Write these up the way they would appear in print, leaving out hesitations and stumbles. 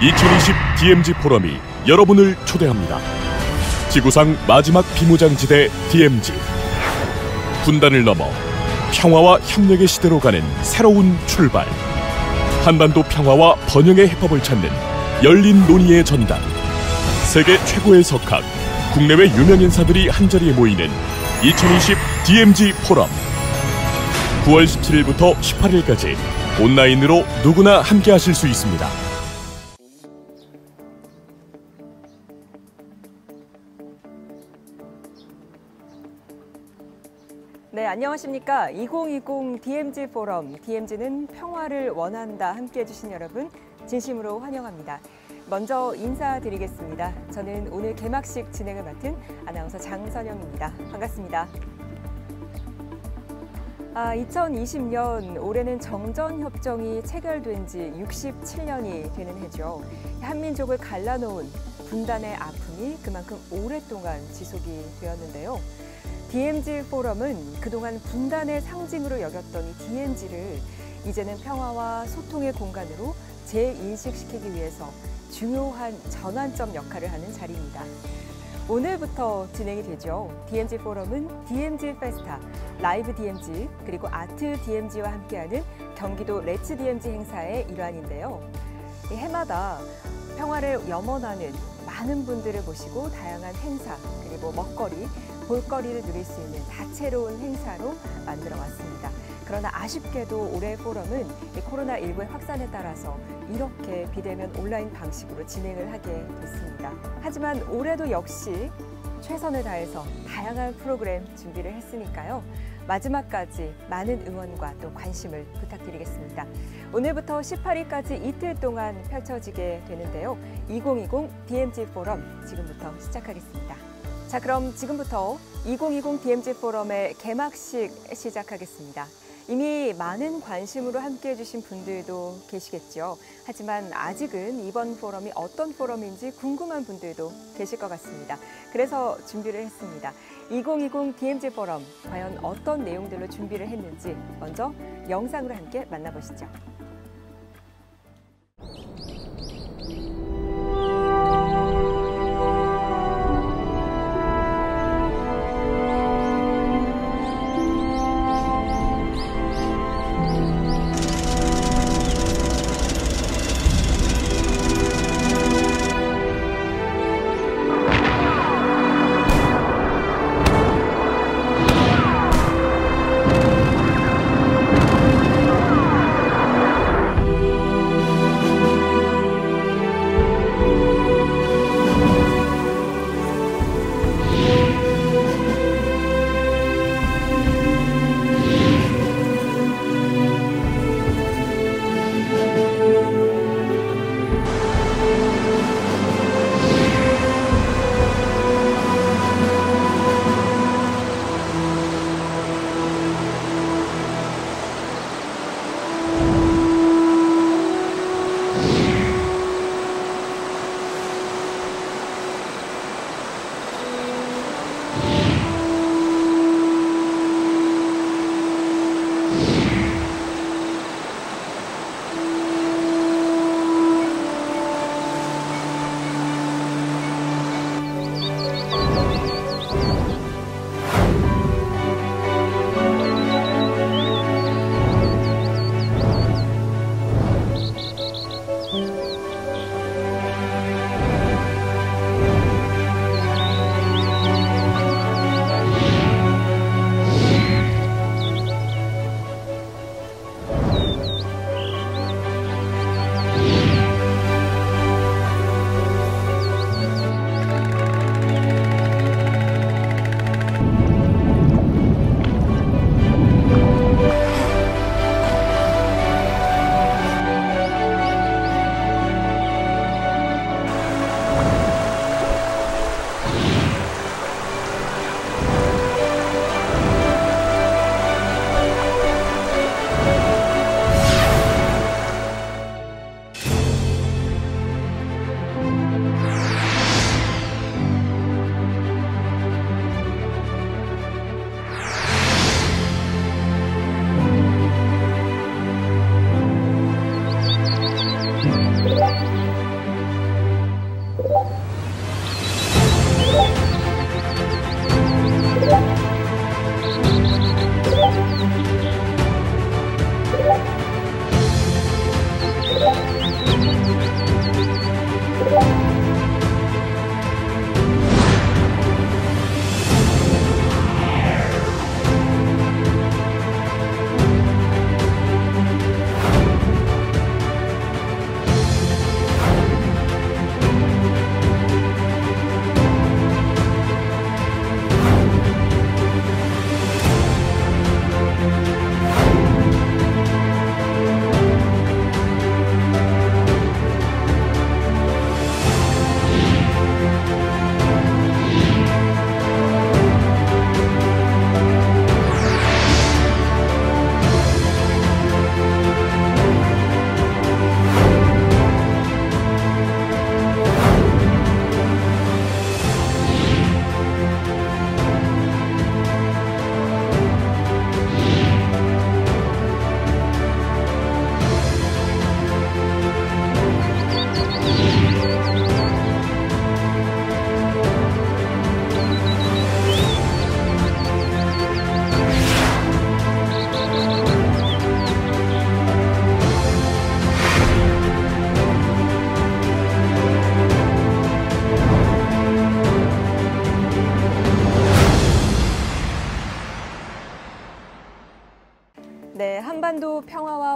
2020 DMZ 포럼이 여러분을 초대합니다. 지구상 마지막 비무장지대 DMZ. 분단을 넘어 평화와 협력의 시대로 가는 새로운 출발. 한반도 평화와 번영의 해법을 찾는 열린 논의의 전당. 세계 최고의 석학, 국내외 유명 인사들이 한자리에 모이는 2020 DMZ 포럼. 9월 17일부터 18일까지 온라인으로 누구나 함께하실 수 있습니다. 네, 안녕하십니까. 2020 DMZ 포럼, DMZ는 평화를 원한다 함께해 주신 여러분 진심으로 환영합니다. 먼저 인사드리겠습니다. 저는 오늘 개막식 진행을 맡은 아나운서 장선영입니다. 반갑습니다. 2020년 올해는 정전협정이 체결된 지 67년이 되는 해죠. 한민족을 갈라놓은 분단의 아픔이 그만큼 오랫동안 지속이 되었는데요. DMZ 포럼은 그동안 분단의 상징으로 여겼던 이 DMZ를 이제는 평화와 소통의 공간으로 재인식시키기 위해서 중요한 전환점 역할을 하는 자리입니다. 오늘부터 진행이 되죠. DMZ 포럼은 DMZ 페스타, 라이브 DMZ, 그리고 아트 DMZ와 함께하는 경기도 렛츠 DMZ 행사의 일환인데요. 해마다 평화를 염원하는 많은 분들을 모시고 다양한 행사, 그리고 먹거리, 볼거리를 누릴 수 있는 다채로운 행사로 만들어 왔습니다. 그러나 아쉽게도 올해 포럼은 코로나19의 확산에 따라서 이렇게 비대면 온라인 방식으로 진행을 하게 됐습니다. 하지만 올해도 역시 최선을 다해서 다양한 프로그램 준비를 했으니까요. 마지막까지 많은 응원과 또 관심을 부탁드리겠습니다. 오늘부터 18일까지 이틀 동안 펼쳐지게 되는데요. 2020 DMZ 포럼 지금부터 시작하겠습니다. 자, 그럼 지금부터 2020 DMZ 포럼의 개막식 시작하겠습니다. 이미 많은 관심으로 함께해 주신 분들도 계시겠죠. 하지만 아직은 이번 포럼이 어떤 포럼인지 궁금한 분들도 계실 것 같습니다. 그래서 준비를 했습니다. 2020 DMZ 포럼, 과연 어떤 내용들로 준비를 했는지 먼저 영상으로 함께 만나보시죠.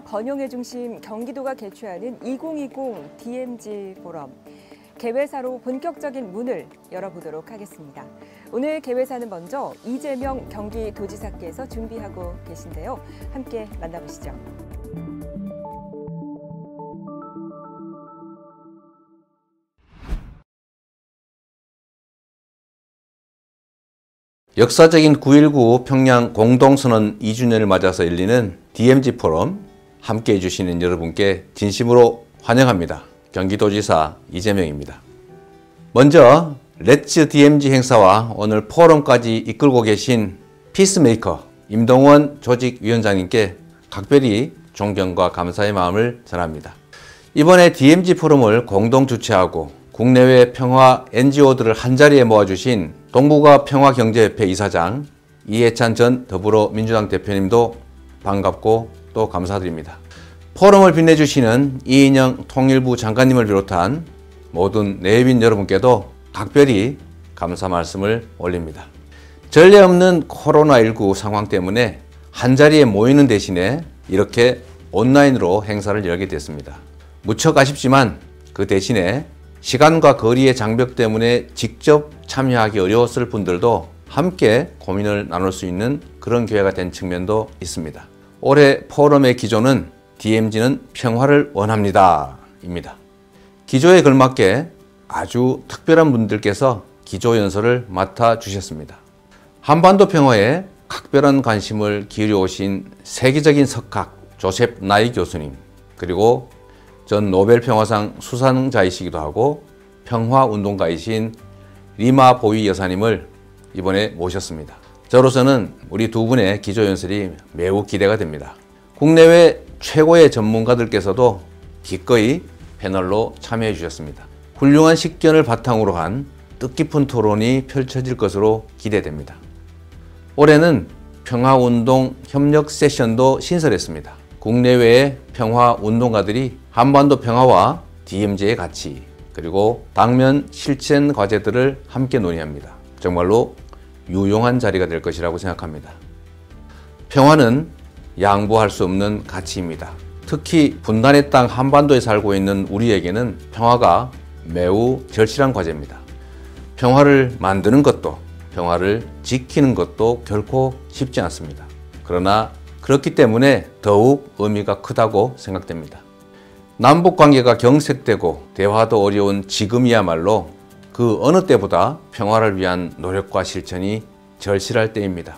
번영의 중심 경기도가 개최하는 2020 DMZ 포럼. 개회사로 본격적인 문을 열어보도록 하겠습니다. 오늘 개회사는 먼저 이재명 경기도지사께서 준비하고 계신데요. 함께 만나보시죠. 역사적인 9.19 평양 공동선언 2주년을 맞아서 열리는 DMZ 포럼 함께해 주시는 여러분께 진심으로 환영합니다. 경기도지사 이재명입니다. 먼저 렛츠 DMZ 행사와 오늘 포럼까지 이끌고 계신 피스메이커 임동원 조직위원장님께 각별히 존경과 감사의 마음을 전합니다. 이번에 DMZ 포럼을 공동 주최하고 국내외 평화 NGO들을 한자리에 모아주신 동북아 평화경제협회 이사장 이해찬 전 더불어민주당 대표님도 반갑고 또 감사드립니다. 포럼을 빛내주시는 이인영 통일부 장관님을 비롯한 모든 내빈 여러분께도 각별히 감사 말씀을 올립니다. 전례 없는 코로나19 상황 때문에 한자리에 모이는 대신에 이렇게 온라인으로 행사를 열게 됐습니다. 무척 아쉽지만 그 대신에 시간과 거리의 장벽 때문에 직접 참여하기 어려웠을 분들도 함께 고민을 나눌 수 있는 그런 기회가 된 측면도 있습니다. 올해 포럼의 기조는 DMZ는 평화를 원합니다 입니다. 기조에 걸맞게 아주 특별한 분들께서 기조 연설을 맡아주셨습니다. 한반도 평화에 각별한 관심을 기울여 오신 세계적인 석학 조셉 나이 교수님, 그리고 전 노벨 평화상 수상자이시기도 하고 평화운동가이신 리마 보이 여사님을 이번에 모셨습니다. 저로서는 우리 두 분의 기조 연설이 매우 기대가 됩니다. 국내외 최고의 전문가들께서도 기꺼이 패널로 참여해 주셨습니다. 훌륭한 식견을 바탕으로 한 뜻깊은 토론이 펼쳐질 것으로 기대됩니다. 올해는 평화운동 협력 세션도 신설했습니다. 국내외의 평화운동가들이 한반도 평화와 DMZ의 가치, 그리고 당면 실천 과제들을 함께 논의합니다. 정말로 유용한 자리가 될 것이라고 생각합니다. 평화는 양보할 수 없는 가치입니다. 특히 분단의 땅 한반도에 살고 있는 우리에게는 평화가 매우 절실한 과제입니다. 평화를 만드는 것도 평화를 지키는 것도 결코 쉽지 않습니다. 그러나 그렇기 때문에 더욱 의미가 크다고 생각됩니다. 남북관계가 경색되고 대화도 어려운 지금이야말로 그 어느 때보다 평화를 위한 노력과 실천이 절실할 때입니다.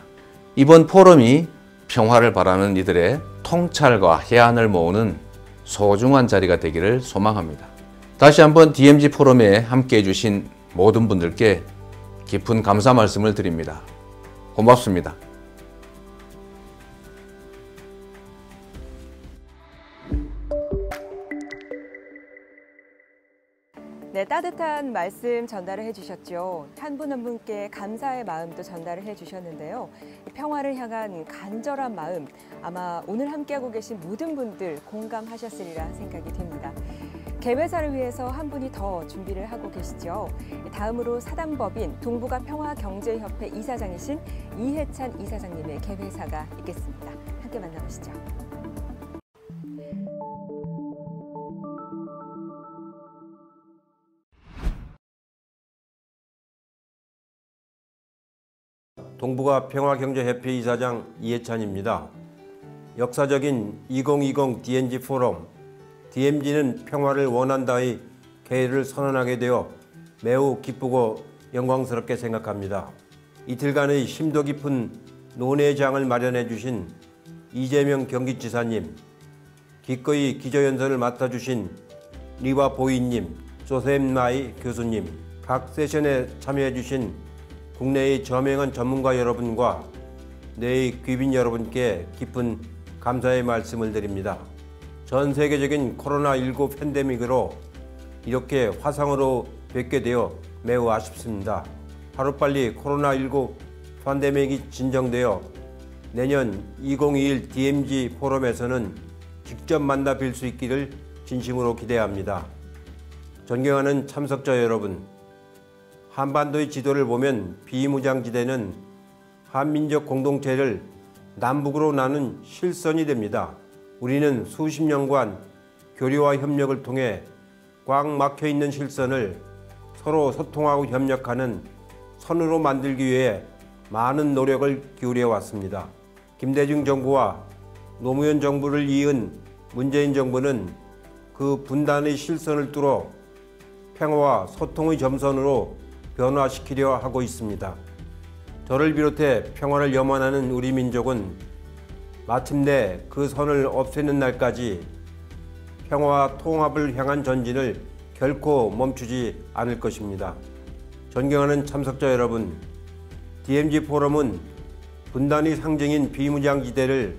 이번 포럼이 평화를 바라는 이들의 통찰과 해안을 모으는 소중한 자리가 되기를 소망합니다. 다시 한번 DMZ 포럼에 함께해 주신 모든 분들께 깊은 감사 말씀을 드립니다. 고맙습니다. 네, 따뜻한 말씀 전달을 해주셨죠. 한 분 한 분께 감사의 마음도 전달을 해주셨는데요. 평화를 향한 간절한 마음, 아마 오늘 함께하고 계신 모든 분들 공감하셨으리라 생각이 됩니다. 개회사를 위해서 한 분이 더 준비를 하고 계시죠. 다음으로 사단법인 동북아 평화경제협회 이사장이신 이해찬 이사장님의 개회사가 있겠습니다. 함께 만나보시죠. 동북아 평화경제협회 이사장 이해찬입니다. 역사적인 2020 DMZ 포럼, DMZ는 평화를 원한다의 개회를 선언하게 되어 매우 기쁘고 영광스럽게 생각합니다. 이틀간의 심도 깊은 논의장을 마련해 주신 이재명 경기지사님, 기꺼이 기조연설을 맡아주신 리와 보이님, 조셉 나이 교수님, 각 세션에 참여해 주신 국내의 저명한 전문가 여러분과 내의 귀빈 여러분께 깊은 감사의 말씀을 드립니다. 전 세계적인 코로나19 팬데믹으로 이렇게 화상으로 뵙게 되어 매우 아쉽습니다. 하루빨리 코로나19 팬데믹이 진정되어 내년 2021 DMZ 포럼에서는 직접 만나 뵐 수 있기를 진심으로 기대합니다. 존경하는 참석자 여러분, 한반도의 지도를 보면 비무장지대는 한민족 공동체를 남북으로 나눈 실선이 됩니다. 우리는 수십 년간 교류와 협력을 통해 꽉 막혀있는 실선을 서로 소통하고 협력하는 선으로 만들기 위해 많은 노력을 기울여 왔습니다. 김대중 정부와 노무현 정부를 이은 문재인 정부는 그 분단의 실선을 뚫어 평화와 소통의 점선으로 변화시키려 하고 있습니다. 저를 비롯해 평화를 염원하는 우리 민족은 마침내 그 선을 없애는 날까지 평화와 통합을 향한 전진을 결코 멈추지 않을 것입니다. 존경하는 참석자 여러분, DMZ 포럼은 분단의 상징인 비무장지대를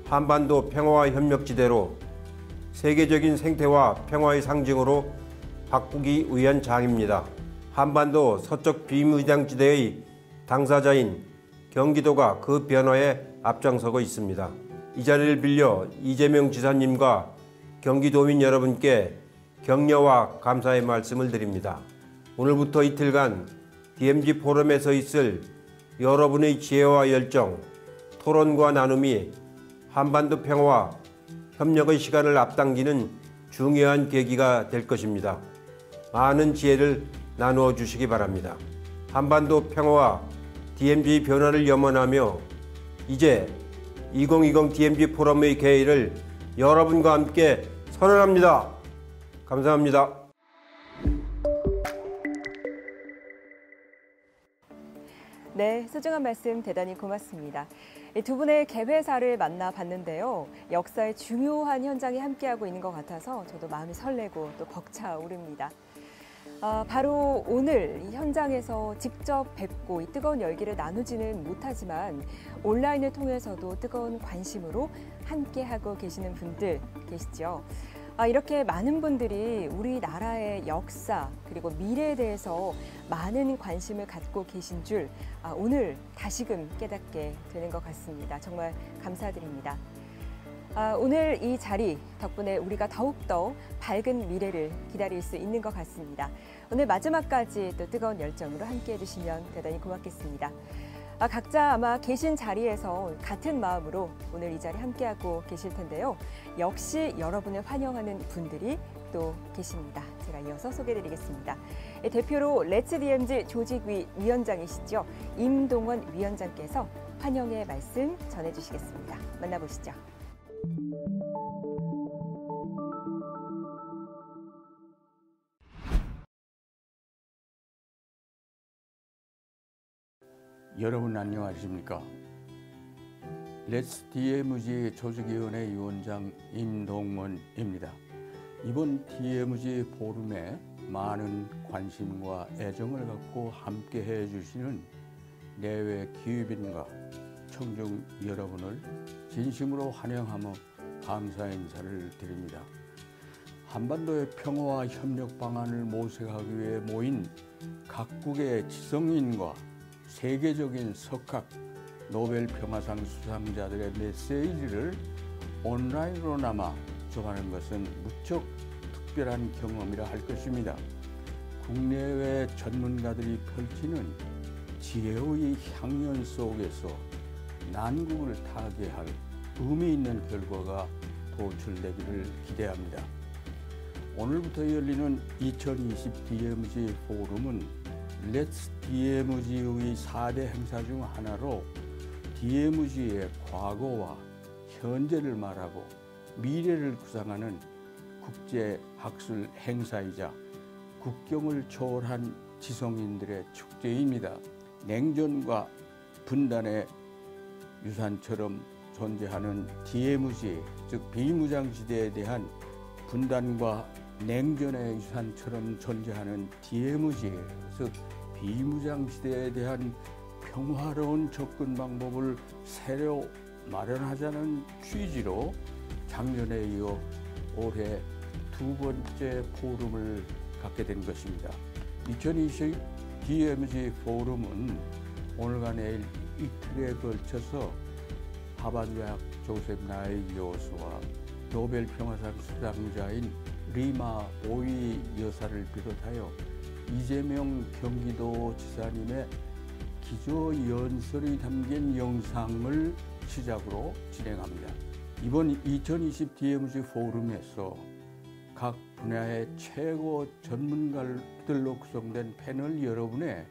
한반도 평화와 협력지대로 세계적인 생태와 평화의 상징으로 바꾸기 위한 장입니다. 한반도 서쪽 비무장지대의 당사자인 경기도가 그 변화에 앞장서고 있습니다. 이 자리를 빌려 이재명 지사님과 경기도민 여러분께 격려와 감사의 말씀을 드립니다. 오늘부터 이틀간 DMZ 포럼에서 있을 여러분의 지혜와 열정, 토론과 나눔이 한반도 평화와 협력의 시간을 앞당기는 중요한 계기가 될 것입니다. 많은 지혜를 나누어 주시기 바랍니다. 한반도 평화와 DMZ 변화를 염원하며 이제 2020 DMZ 포럼의 개의를 여러분과 함께 선언합니다. 감사합니다. 네, 소중한 말씀 대단히 고맙습니다. 두 분의 개회사를 만나봤는데요. 역사의 중요한 현장에 함께하고 있는 것 같아서 저도 마음이 설레고 또 벅차오릅니다. 바로 오늘 이 현장에서 직접 뵙고 이 뜨거운 열기를 나누지는 못하지만 온라인을 통해서도 뜨거운 관심으로 함께하고 계시는 분들 계시죠. 이렇게 많은 분들이 우리나라의 역사 그리고 미래에 대해서 많은 관심을 갖고 계신 줄 오늘 다시금 깨닫게 되는 것 같습니다. 정말 감사드립니다. 오늘 이 자리 덕분에 우리가 더욱더 밝은 미래를 기다릴 수 있는 것 같습니다. 오늘 마지막까지 또 뜨거운 열정으로 함께해 주시면 대단히 고맙겠습니다. 각자 아마 계신 자리에서 같은 마음으로 오늘 이 자리 함께하고 계실 텐데요. 역시 여러분을 환영하는 분들이 또 계십니다. 제가 이어서 소개해드리겠습니다. 대표로 렛츠 DMZ 조직위 위원장이시죠. 임동원 위원장께서 환영의 말씀 전해주시겠습니다. 만나보시죠. 여러분 안녕하십니까? 렛츠 DMZ 조직위원회 위원장 임동원입니다. 이번 DMZ 포럼에 많은 관심과 애정을 갖고 함께해 주시는 내외 기업인과 청중 여러분을 진심으로 환영하며 감사 인사를 드립니다. 한반도의 평화와 협력 방안을 모색하기 위해 모인 각국의 지성인과 세계적인 석학 노벨 평화상 수상자들의 메시지를 온라인으로나마 접하는 것은 무척 특별한 경험이라 할 것입니다. 국내외 전문가들이 펼치는 지혜의 향연 속에서 난국을 타개할 의미 있는 결과가 도출되기를 기대합니다. 오늘부터 열리는 2020 DMZ 포럼은 렛츠 DMZ의 4대 행사 중 하나로 DMZ의 과거와 현재를 말하고 미래를 구상하는 국제 학술 행사이자 국경을 초월한 지성인들의 축제입니다. 냉전과 분단의 유산처럼 존재하는 DMZ, 즉 비무장지대에 대한 분단과 냉전의 유산처럼 존재하는 DMZ, 즉 비무장지대에 대한 평화로운 접근 방법을 새로 마련하자는 취지로 작년에 이어 올해 두 번째 포럼을 갖게 된 것입니다. 2020 DMZ 포럼은 오늘과 내일 이틀에 걸쳐서 하버드대학 조셉 나이 교수와 노벨 평화상 수상자인 리마 오이 여사를 비롯하여 이재명 경기도 지사님의 기조 연설이 담긴 영상을 시작으로 진행합니다. 이번 2020 DMZ 포럼에서 각 분야의 최고 전문가들로 구성된 패널 여러분의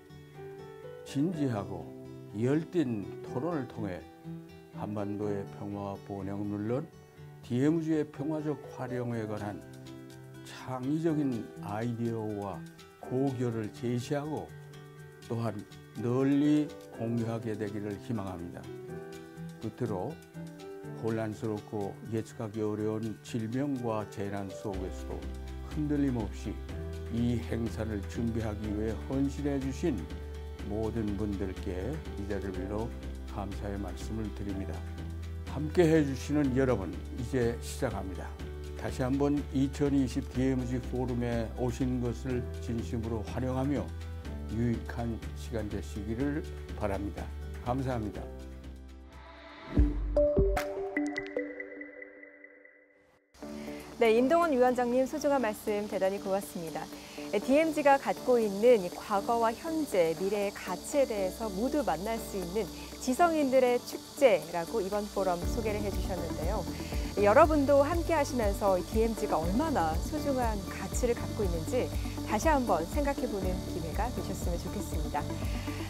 진지하고 열띤 토론을 통해 한반도의 평화와 번영은 물론 DMZ의 평화적 활용에 관한 창의적인 아이디어와 고결을 제시하고 또한 널리 공유하게 되기를 희망합니다. 끝으로 혼란스럽고 예측하기 어려운 질병과 재난 속에서도 흔들림 없이 이 행사를 준비하기 위해 헌신해 주신 모든 분들께 이 자리를 빌어 감사의 말씀을 드립니다. 함께 해주시는 여러분, 이제 시작합니다. 다시 한번 2020 DMZ 포럼에 오신 것을 진심으로 환영하며 유익한 시간 되시기를 바랍니다. 감사합니다. 네, 임동원 위원장님 소중한 말씀 대단히 고맙습니다. DMZ가 갖고 있는 과거와 현재, 미래의 가치에 대해서 모두 만날 수 있는 지성인들의 축제라고 이번 포럼 소개를 해주셨는데요. 여러분도 함께 하시면서 DMZ가 얼마나 소중한 가치를 갖고 있는지 다시 한번 생각해보는 기회가 되셨으면 좋겠습니다.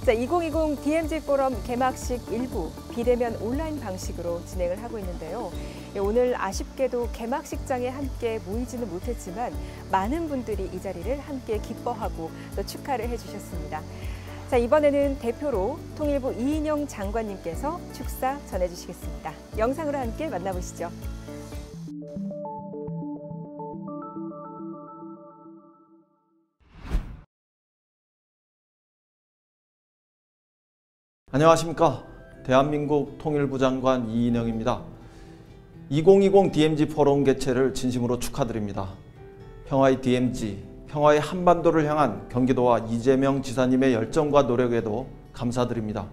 자, 2020 DMZ 포럼 개막식 일부 비대면 온라인 방식으로 진행을 하고 있는데요. 오늘 아쉽게도 개막식장에 함께 모이지는 못했지만 많은 분들이 이 자리를 함께 기뻐하고 또 축하를 해주셨습니다. 자, 이번에는 대표로 통일부 이인영 장관님께서 축사 전해주시겠습니다. 영상으로 함께 만나보시죠. 안녕하십니까. 대한민국 통일부 장관 이인영입니다. 2020 DMZ 포럼 개최를 진심으로 축하드립니다. 평화의 DMZ, 평화의 한반도를 향한 경기도와 이재명 지사님의 열정과 노력에도 감사드립니다.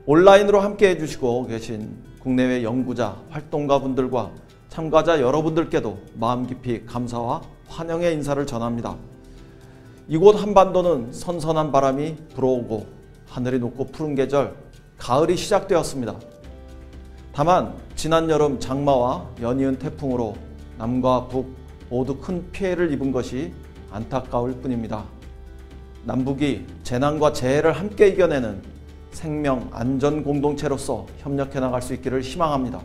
온라인으로 함께 해주시고 계신 국내외 연구자, 활동가분들과 참가자 여러분들께도 마음 깊이 감사와 환영의 인사를 전합니다. 이곳 한반도는 선선한 바람이 불어오고 하늘이 높고 푸른 계절, 가을이 시작되었습니다. 다만 지난 여름 장마와 연이은 태풍으로 남과 북 모두 큰 피해를 입은 것이 안타까울 뿐입니다. 남북이 재난과 재해를 함께 이겨내는 생명 안전 공동체로서 협력해 나갈 수 있기를 희망합니다.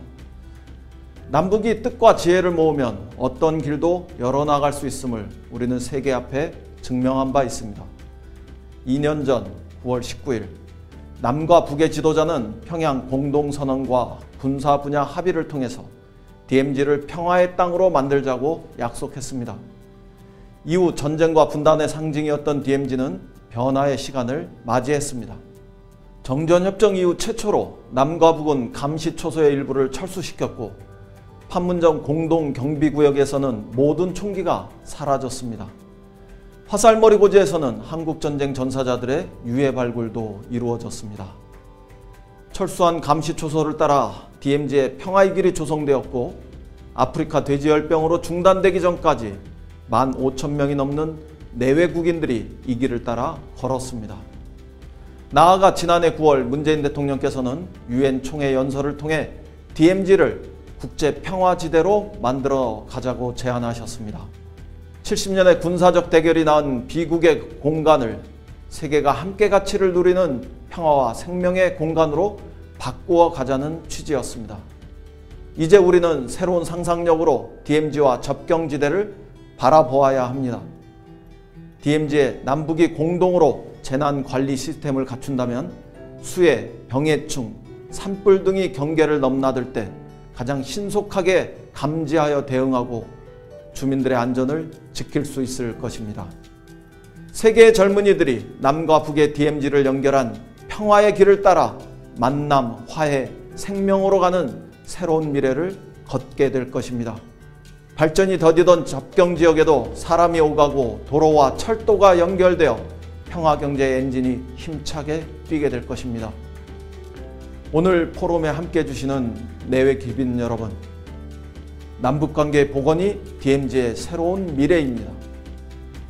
남북이 뜻과 지혜를 모으면 어떤 길도 열어나갈 수 있음을 우리는 세계 앞에 증명한 바 있습니다. 2년 전 9월 19일 남과 북의 지도자는 평양 공동선언과 군사 분야 합의를 통해서 DMZ를 평화의 땅으로 만들자고 약속했습니다. 이후 전쟁과 분단의 상징이었던 DMZ는 변화의 시간을 맞이했습니다. 정전협정 이후 최초로 남과 북은 감시초소의 일부를 철수시켰고 판문점 공동경비구역에서는 모든 총기가 사라졌습니다. 화살머리 고지에서는 한국전쟁 전사자들의 유해 발굴도 이루어졌습니다. 철수한 감시초소를 따라 DMZ의 평화의 길이 조성되었고 아프리카 돼지열병으로 중단되기 전까지 15,000명이 넘는 내외국인들이 이 길을 따라 걸었습니다. 나아가 지난해 9월 문재인 대통령께서는 유엔 총회 연설을 통해 DMZ를 국제평화지대로 만들어 가자고 제안하셨습니다. 70년의 군사적 대결이 낳은 비국의 공간을 세계가 함께 가치를 누리는 평화와 생명의 공간으로 바꾸어 가자는 취지였습니다. 이제 우리는 새로운 상상력으로 DMZ와 접경지대를 바라보아야 합니다. DMZ의 남북이 공동으로 재난관리 시스템을 갖춘다면 수해, 병해충, 산불 등이 경계를 넘나들 때 가장 신속하게 감지하여 대응하고 주민들의 안전을 지킬 수 있을 것입니다. 세계의 젊은이들이 남과 북의 DMZ를 연결한 평화의 길을 따라 만남, 화해, 생명으로 가는 새로운 미래를 걷게 될 것입니다. 발전이 더디던 접경지역에도 사람이 오가고 도로와 철도가 연결되어 평화경제의 엔진이 힘차게 뛰게 될 것입니다. 오늘 포럼에 함께해 주시는 내외 귀빈 여러분, 남북관계 복원이 DMZ의 새로운 미래입니다.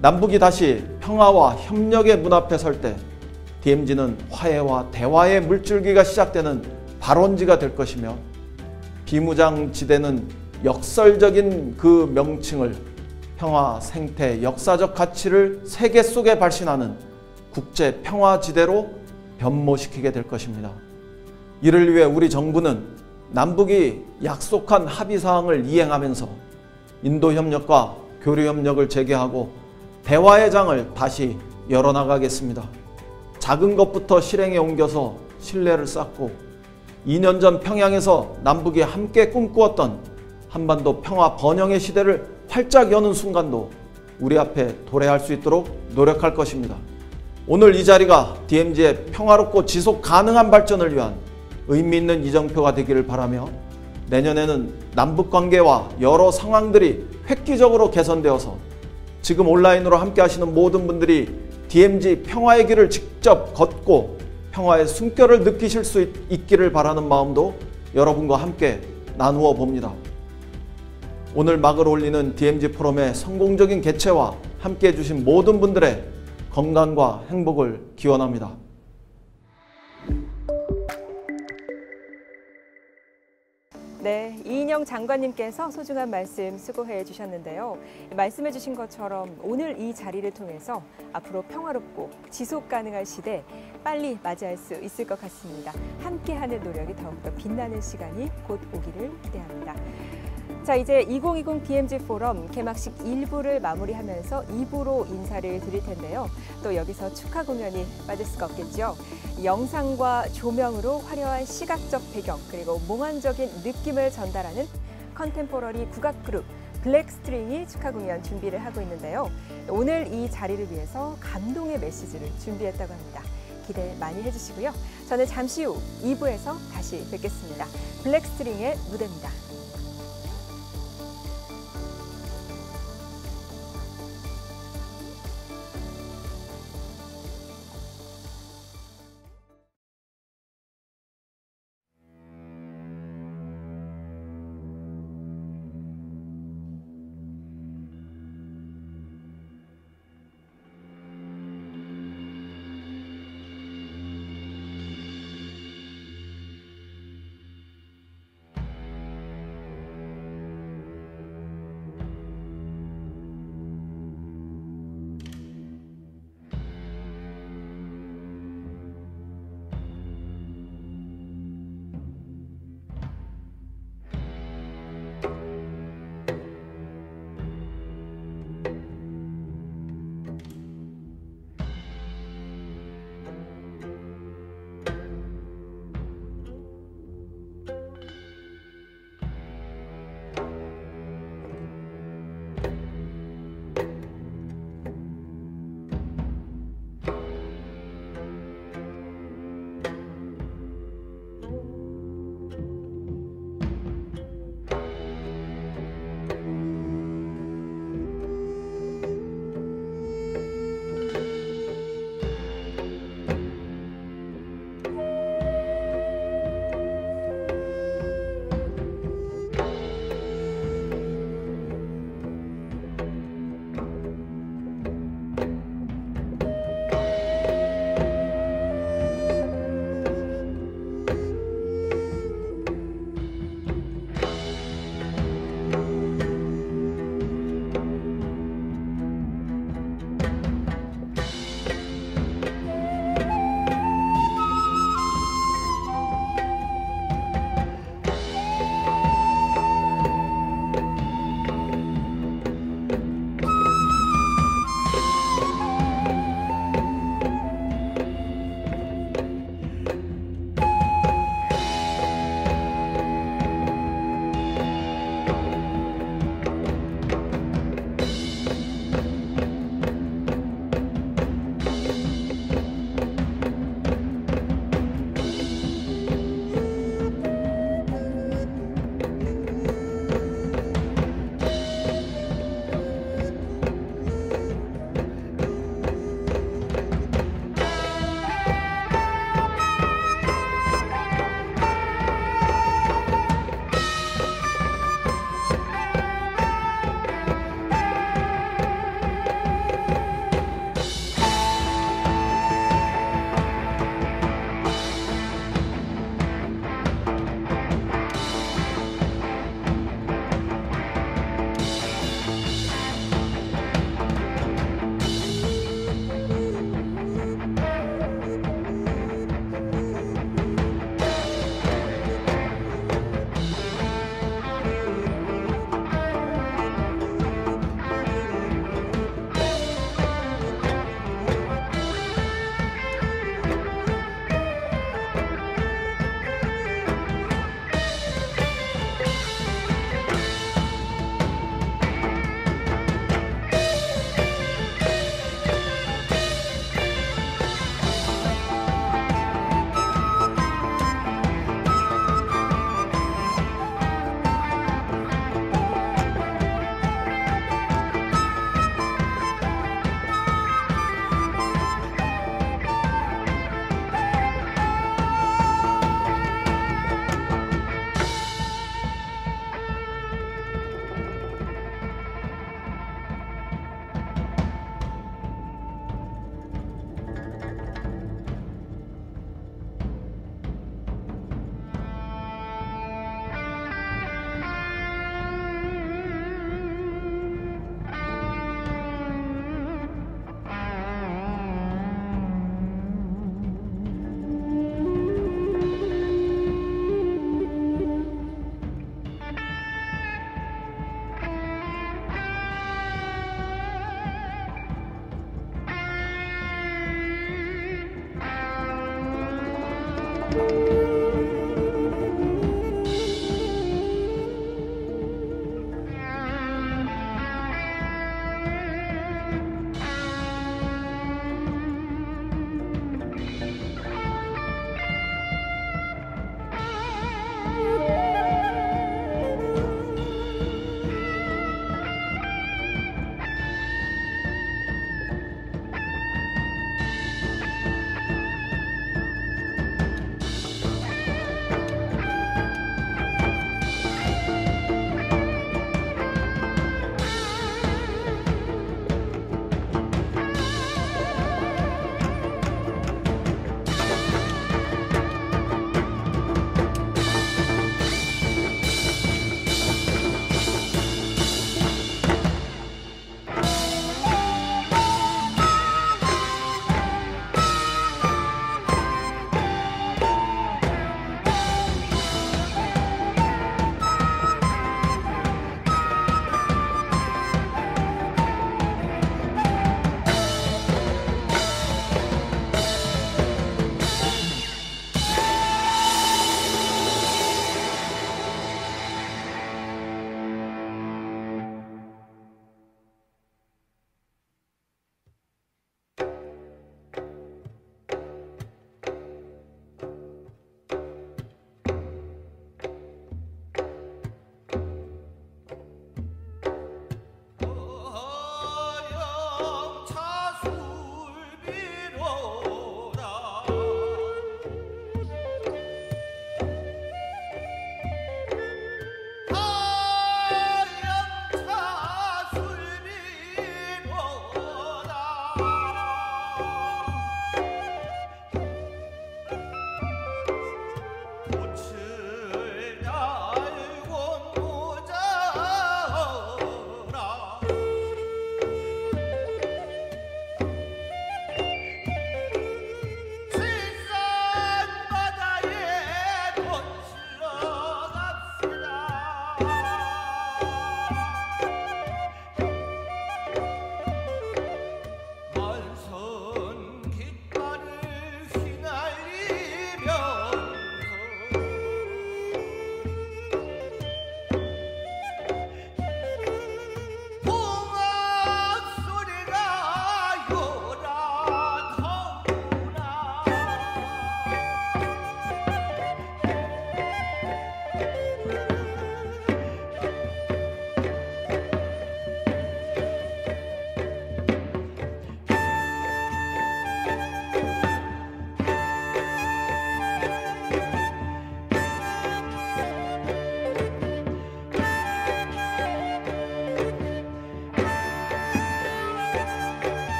남북이 다시 평화와 협력의 문 앞에 설 때 DMZ는 화해와 대화의 물줄기가 시작되는 발원지가 될 것이며 비무장지대는 역설적인 그 명칭을 평화, 생태, 역사적 가치를 세계 속에 발신하는 국제 평화지대로 변모시키게 될 것입니다. 이를 위해 우리 정부는 남북이 약속한 합의사항을 이행하면서 인도협력과 교류협력을 재개하고 대화의 장을 다시 열어나가겠습니다. 작은 것부터 실행에 옮겨서 신뢰를 쌓고 2년 전 평양에서 남북이 함께 꿈꾸었던 한반도 평화 번영의 시대를 활짝 여는 순간도 우리 앞에 도래할 수 있도록 노력할 것입니다. 오늘 이 자리가 DMZ의 평화롭고 지속 가능한 발전을 위한 의미 있는 이정표가 되기를 바라며 내년에는 남북관계와 여러 상황들이 획기적으로 개선되어서 지금 온라인으로 함께 하시는 모든 분들이 DMZ 평화의 길을 직접 걷고 평화의 숨결을 느끼실 수 있기를 바라는 마음도 여러분과 함께 나누어 봅니다. 오늘 막을 올리는 DMZ 포럼의 성공적인 개최와 함께 해주신 모든 분들의 건강과 행복을 기원합니다. 네, 이인영 장관님께서 소중한 말씀 수고해 주셨는데요. 말씀해 주신 것처럼 오늘 이 자리를 통해서 앞으로 평화롭고 지속 가능한 시대 빨리 맞이할 수 있을 것 같습니다. 함께하는 노력이 더욱더 빛나는 시간이 곧 오기를 기대합니다. 자, 이제 2020 DMZ 포럼 개막식 1부를 마무리하면서 2부로 인사를 드릴 텐데요. 또 여기서 축하 공연이 빠질 수가 없겠죠. 영상과 조명으로 화려한 시각적 배경 그리고 몽환적인 느낌을 전달하는 컨템포러리 국악 그룹 블랙스트링이 축하 공연 준비를 하고 있는데요. 오늘 이 자리를 위해서 감동의 메시지를 준비했다고 합니다. 기대 많이 해주시고요. 저는 잠시 후 2부에서 다시 뵙겠습니다. 블랙스트링의 무대입니다.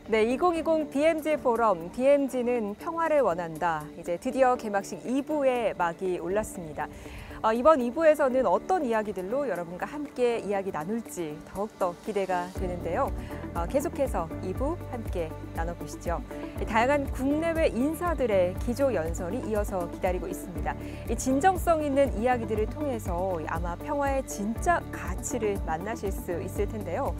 네, 2020 DMZ 포럼, DMZ는 평화를 원한다. 이제 드디어 개막식 2부의 막이 올랐습니다. 이번 2부에서는 어떤 이야기들로 여러분과 함께 이야기 나눌지 더욱더 기대가 되는데요. 계속해서 2부 함께 나눠보시죠. 다양한 국내외 인사들의 기조연설이 이어서 기다리고 있습니다. 이 진정성 있는 이야기들을 통해서 아마 평화의 진짜 가치를 만나실 수 있을 텐데요.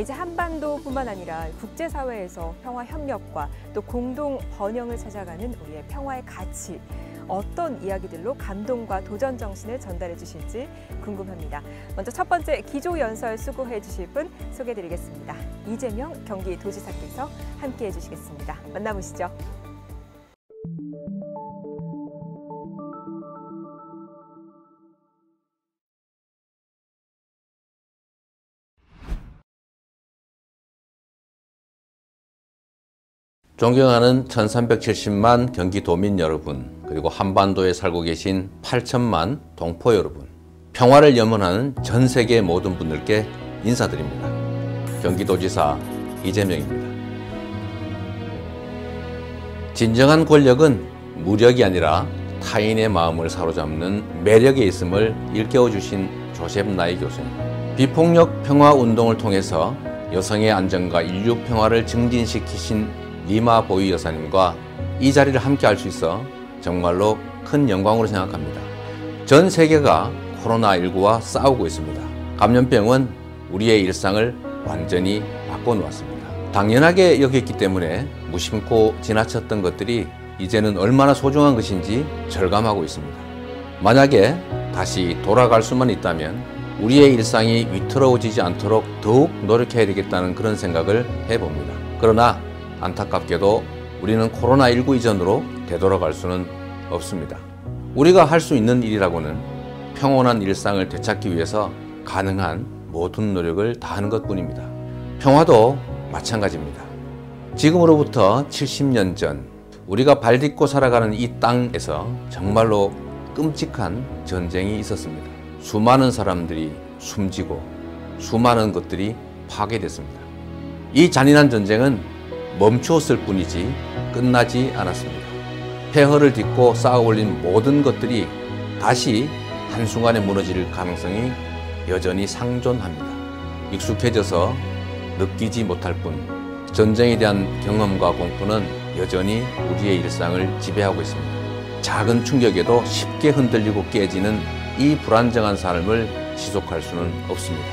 이제 한반도뿐만 아니라 국제사회에서 평화 협력과 또 공동 번영을 찾아가는 우리의 평화의 가치, 어떤 이야기들로 감동과 도전 정신을 전달해 주실지 궁금합니다. 먼저 첫 번째 기조연설 수고해 주실 분 소개해드리겠습니다. 이재명 경기도지사께서 함께해 주시겠습니다. 만나보시죠. 존경하는 1370만 경기도민 여러분, 그리고 한반도에 살고 계신 8천만 동포 여러분, 평화를 염원하는 전 세계 모든 분들께 인사드립니다. 경기도지사 이재명입니다. 진정한 권력은 무력이 아니라 타인의 마음을 사로잡는 매력에 있음을 일깨워주신 조셉 나이 교수님, 비폭력 평화 운동을 통해서 여성의 안전과 인류 평화를 증진시키신 리마 보이 여사님과 이 자리를 함께 할 수 있어 정말로 큰 영광으로 생각합니다. 전 세계가 코로나19와 싸우고 있습니다. 감염병은 우리의 일상을 완전히 바꿔놓았습니다. 당연하게 여겼기 때문에 무심코 지나쳤던 것들이 이제는 얼마나 소중한 것인지 절감하고 있습니다. 만약에 다시 돌아갈 수만 있다면 우리의 일상이 위태로워지지 않도록 더욱 노력해야 되겠다는 그런 생각을 해봅니다. 그러나 안타깝게도 우리는 코로나19 이전으로 되돌아갈 수는 없습니다. 우리가 할 수 있는 일이라고는 평온한 일상을 되찾기 위해서 가능한 모든 노력을 다하는 것뿐입니다. 평화도 마찬가지입니다. 지금으로부터 70년 전 우리가 발 딛고 살아가는 이 땅에서 정말로 끔찍한 전쟁이 있었습니다. 수많은 사람들이 숨지고 수많은 것들이 파괴됐습니다. 이 잔인한 전쟁은 멈추었을 뿐이지 끝나지 않았습니다. 폐허를 딛고 쌓아 올린 모든 것들이 다시 한순간에 무너질 가능성이 여전히 상존합니다. 익숙해져서 느끼지 못할 뿐 전쟁에 대한 경험과 공포는 여전히 우리의 일상을 지배하고 있습니다. 작은 충격에도 쉽게 흔들리고 깨지는 이 불안정한 삶을 지속할 수는 없습니다.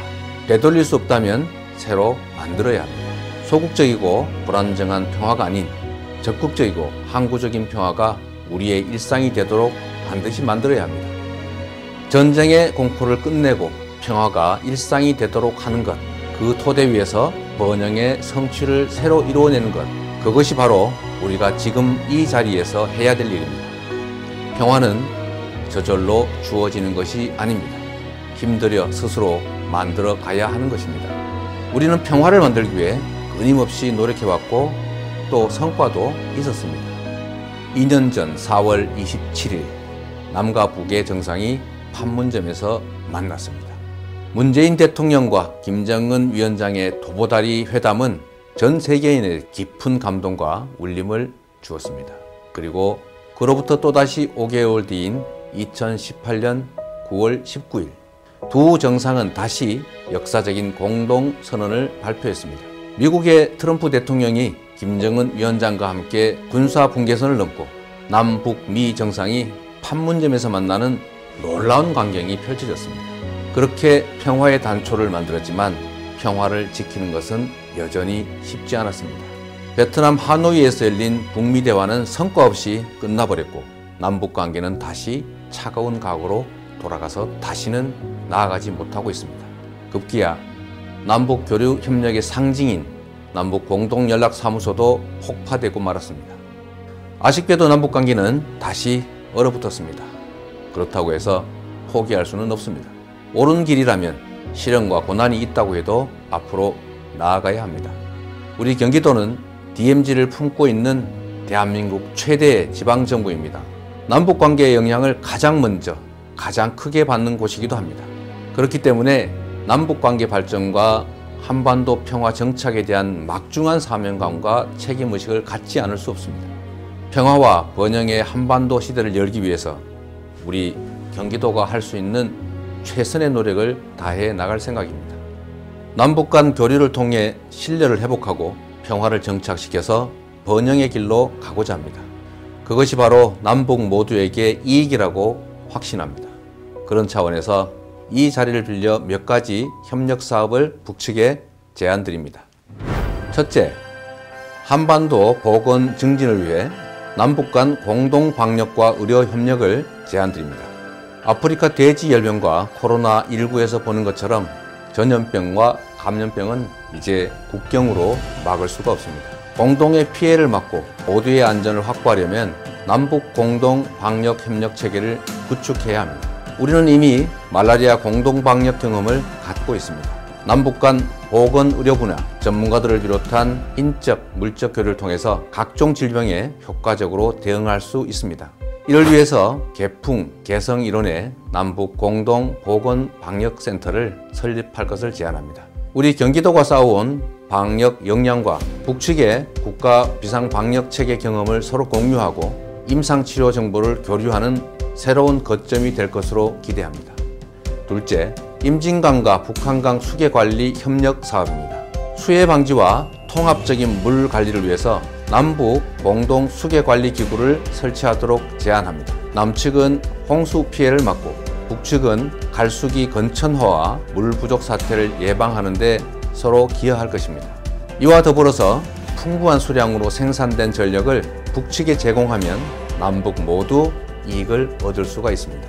되돌릴 수 없다면 새로 만들어야 합니다. 소극적이고 불안정한 평화가 아닌 적극적이고 항구적인 평화가 우리의 일상이 되도록 반드시 만들어야 합니다. 전쟁의 공포를 끝내고 평화가 일상이 되도록 하는 것, 그 토대 위에서 번영의 성취를 새로 이루어내는 것, 그것이 바로 우리가 지금 이 자리에서 해야 될 일입니다. 평화는 저절로 주어지는 것이 아닙니다. 힘들여 스스로 만들어 가야 하는 것입니다. 우리는 평화를 만들기 위해 끊임없이 노력해왔고 또 성과도 있었습니다. 2년 전 4월 27일 남과 북의 정상이 판문점에서 만났습니다. 문재인 대통령과 김정은 위원장의 도보다리 회담은 전 세계인의 깊은 감동과 울림을 주었습니다. 그리고 그로부터 또다시 5개월 뒤인 2018년 9월 19일 두 정상은 다시 역사적인 공동선언을 발표했습니다. 미국의 트럼프 대통령이 김정은 위원장과 함께 군사 분계선을 넘고 남북 미 정상이 판문점에서 만나는 놀라운 광경이 펼쳐졌습니다. 그렇게 평화의 단초를 만들었지만 평화를 지키는 것은 여전히 쉽지 않았습니다. 베트남 하노이에서 열린 북미 대화는 성과 없이 끝나버렸고 남북 관계는 다시 차가운 각오로 돌아가서 다시는 나아가지 못하고 있습니다. 급기야 남북 교류 협력의 상징인 남북 공동연락사무소도 폭파되고 말았습니다. 아쉽게도 남북 관계는 다시 얼어붙었습니다. 그렇다고 해서 포기할 수는 없습니다. 옳은 길이라면 시련과 고난이 있다고 해도 앞으로 나아가야 합니다. 우리 경기도는 DMZ를 품고 있는 대한민국 최대의 지방정부입니다. 남북 관계의 영향을 가장 먼저 가장 크게 받는 곳이기도 합니다. 그렇기 때문에 남북 관계 발전과 한반도 평화 정착에 대한 막중한 사명감과 책임의식을 갖지 않을 수 없습니다. 평화와 번영의 한반도 시대를 열기 위해서 우리 경기도가 할 수 있는 최선의 노력을 다해 나갈 생각입니다. 남북 간 교류를 통해 신뢰를 회복하고 평화를 정착시켜서 번영의 길로 가고자 합니다. 그것이 바로 남북 모두에게 이익이라고 확신합니다. 그런 차원에서 이 자리를 빌려 몇 가지 협력 사업을 북측에 제안드립니다. 첫째, 한반도 보건 증진을 위해 남북 간 공동 방역과 의료 협력을 제안드립니다. 아프리카 돼지열병과 코로나19에서 보는 것처럼 전염병과 감염병은 이제 국경으로 막을 수가 없습니다. 공동의 피해를 막고 모두의 안전을 확보하려면 남북 공동 방역 협력 체계를 구축해야 합니다. 우리는 이미 말라리아 공동 방역 경험을 갖고 있습니다. 남북 간 보건 의료 분야 전문가들을 비롯한 인적, 물적 교류를 통해서 각종 질병에 효과적으로 대응할 수 있습니다. 이를 위해서 개풍, 개성 일원의 남북 공동 보건 방역 센터를 설립할 것을 제안합니다. 우리 경기도가 쌓아온 방역 역량과 북측의 국가 비상 방역 체계 경험을 서로 공유하고 임상치료 정보를 교류하는 새로운 거점이 될 것으로 기대합니다. 둘째, 임진강과 북한강 수계 관리 협력 사업입니다. 수해 방지와 통합적인 물 관리를 위해서 남북 공동 수계 관리 기구를 설치하도록 제안합니다. 남측은 홍수 피해를 막고 북측은 갈수기 건천화와 물 부족 사태를 예방하는 데 서로 기여할 것입니다. 이와 더불어서 풍부한 수량으로 생산된 전력을 북측에 제공하면 남북 모두 이익을 얻을 수가 있습니다.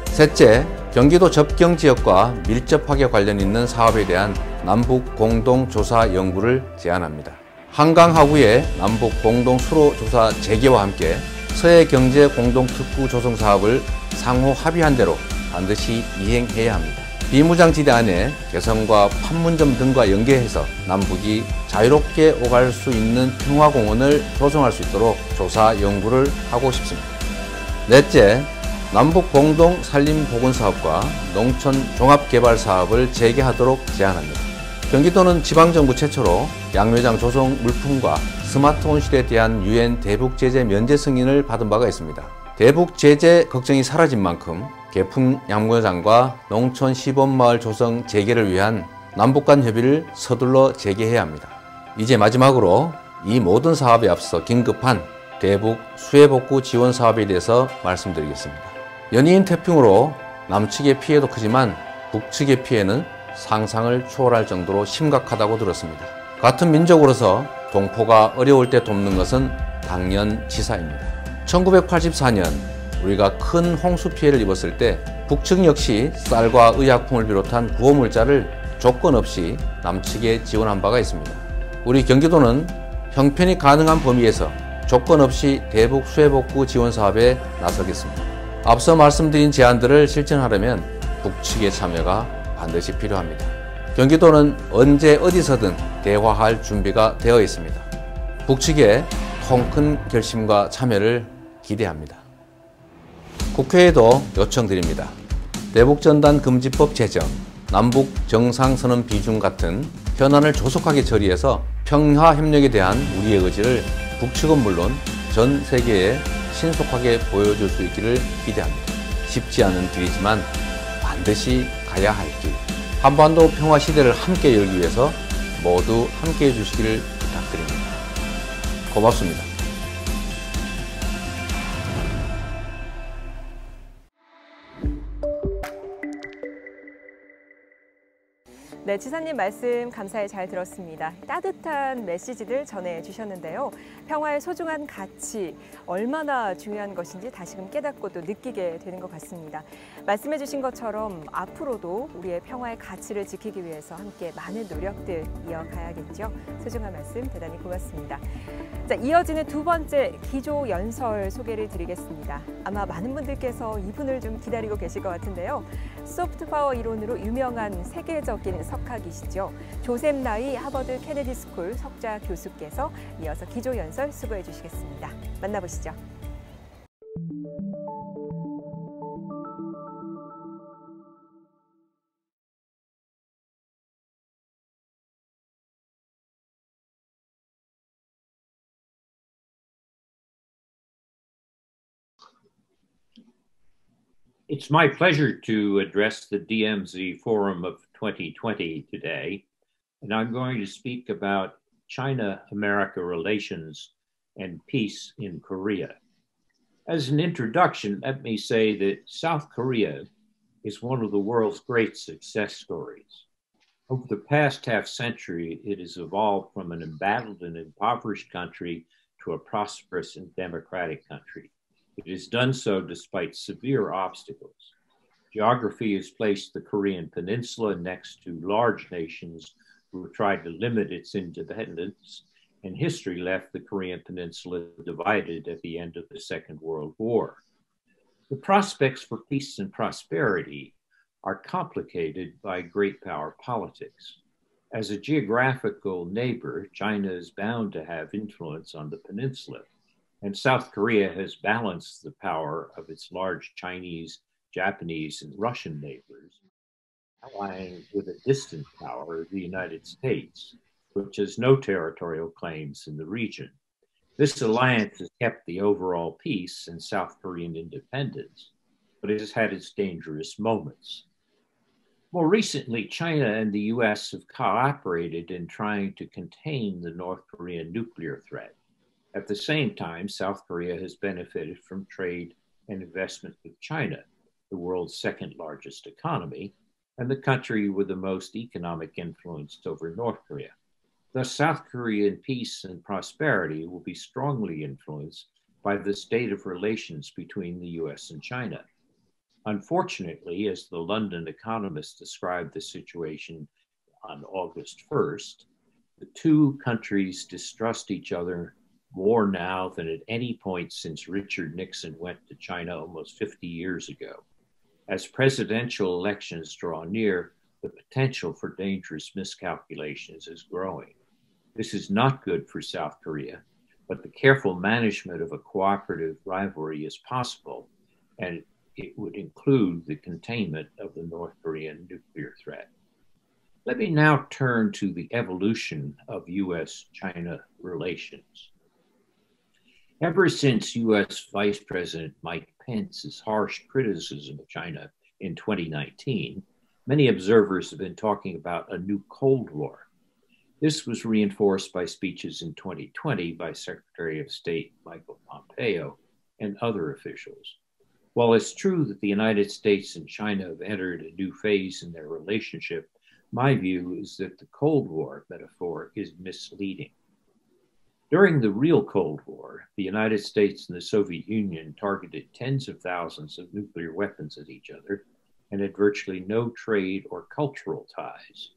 셋째, 경기도 접경 지역과 밀접하게 관련 있는 사업에 대한 남북 공동 조사 연구를 제안합니다. 한강 하구의 남북 공동 수로 조사 재개와 함께 서해 경제 공동 특구 조성 사업을 상호 합의한 대로 반드시 이행해야 합니다. 비무장지대 안에 개성과 판문점 등과 연계해서 남북이 자유롭게 오갈 수 있는 평화공원을 조성할 수 있도록 조사 연구를 하고 싶습니다. 넷째, 남북 공동 산림보건사업과 농촌 종합개발 사업을 재개하도록 제안합니다. 경기도는 지방정부 최초로 양묘장 조성 물품과 스마트폰 시대에 대한 UN 대북 제재 면제 승인을 받은 바가 있습니다. 대북 제재 걱정이 사라진 만큼 개풍 양묘장과 농촌 시범마을 조성 재개를 위한 남북 간 협의를 서둘러 재개해야 합니다. 이제 마지막으로 이 모든 사업에 앞서 긴급한 대북 수해복구 지원 사업에 대해서 말씀드리겠습니다. 연이은 태풍으로 남측의 피해도 크지만 북측의 피해는 상상을 초월할 정도로 심각하다고 들었습니다. 같은 민족으로서 동포가 어려울 때 돕는 것은 당연지사입니다. 1984년 우리가 큰 홍수 피해를 입었을 때 북측 역시 쌀과 의약품을 비롯한 구호물자를 조건 없이 남측에 지원한 바가 있습니다. 우리 경기도는 형편이 가능한 범위에서 조건 없이 대북 수해복구 지원 사업에 나서겠습니다. 앞서 말씀드린 제안들을 실천하려면 북측의 참여가 반드시 필요합니다. 경기도는 언제 어디서든 대화할 준비가 되어 있습니다. 북측의 통큰 결심과 참여를 기대합니다. 국회에도 요청드립니다. 대북전단 금지법 제정, 남북 정상선언 비준 같은 현안을 조속하게 처리해서 평화협력에 대한 우리의 의지를 북측은 물론 전 세계에 신속하게 보여줄 수 있기를 기대합니다. 쉽지 않은 길이지만 반드시 가야 할 길. 한반도 평화 시대를 함께 열기 위해서 모두 함께 해주시기를 부탁드립니다. 고맙습니다. 네, 지사님 말씀 감사히 잘 들었습니다. 따뜻한 메시지들 전해주셨는데요. 평화의 소중한 가치, 얼마나 중요한 것인지 다시금 깨닫고 또 느끼게 되는 것 같습니다. 말씀해 주신 것처럼 앞으로도 우리의 평화의 가치를 지키기 위해서 함께 많은 노력들 이어가야겠죠. 소중한 말씀 대단히 고맙습니다. 자, 이어지는 두 번째 기조연설 소개를 드리겠습니다. 아마 많은 분들께서 이분을 좀 기다리고 계실 것 같은데요. 소프트파워 이론으로 유명한 세계적인 석학이시죠. 조셉 나이 하버드 케네디 스쿨 석좌 교수께서 이어서 기조연설 수고해 주시겠습니다. 만나보시죠. It's my pleasure to address the DMZ Forum of 2020 today, and I'm going to speak about China-America relations and peace in Korea. As an introduction, let me say that South Korea is one of the world's great success stories. Over the past half century, it has evolved from an embattled and impoverished country to a prosperous and democratic country. It has done so despite severe obstacles. Geography has placed the Korean Peninsula next to large nations who have tried to limit its independence, and history left the Korean Peninsula divided at the end of the Second World War. The prospects for peace and prosperity are complicated by great power politics. As a geographical neighbor, China is bound to have influence on the peninsula, and South Korea has balanced the power of its large Chinese, Japanese, and Russian neighbors, allying with a distant power, the United States, which has no territorial claims in the region. This alliance has kept the overall peace and South Korean independence, but it has had its dangerous moments. More recently, China and the US have cooperated in trying to contain the North Korean nuclear threat. At the same time, South Korea has benefited from trade and investment with China, the world's second largest economy, and the country with the most economic influence over North Korea. Thus, South Korean peace and prosperity will be strongly influenced by the state of relations between the US and China. Unfortunately, as the London Economist described the situation on August 1st, the two countries distrust each other more now than at any point since Richard Nixon went to China almost 50 years ago. As presidential elections draw near, the potential for dangerous miscalculations is growing. This is not good for South Korea, but the careful management of a cooperative rivalry is possible, and it would include the containment of the North Korean nuclear threat. Let me now turn to the evolution of US-China relations. Ever since US Vice President Mike Pence's harsh criticism of China in 2019, many observers have been talking about a new Cold War. This was reinforced by speeches in 2020 by Secretary of State Michael Pompeo and other officials. While it's true that the United States and China have entered a new phase in their relationship, my view is that the Cold War metaphor is misleading. During the real Cold War, the United States and the Soviet Union targeted tens of thousands of nuclear weapons at each other and had virtually no trade or cultural ties.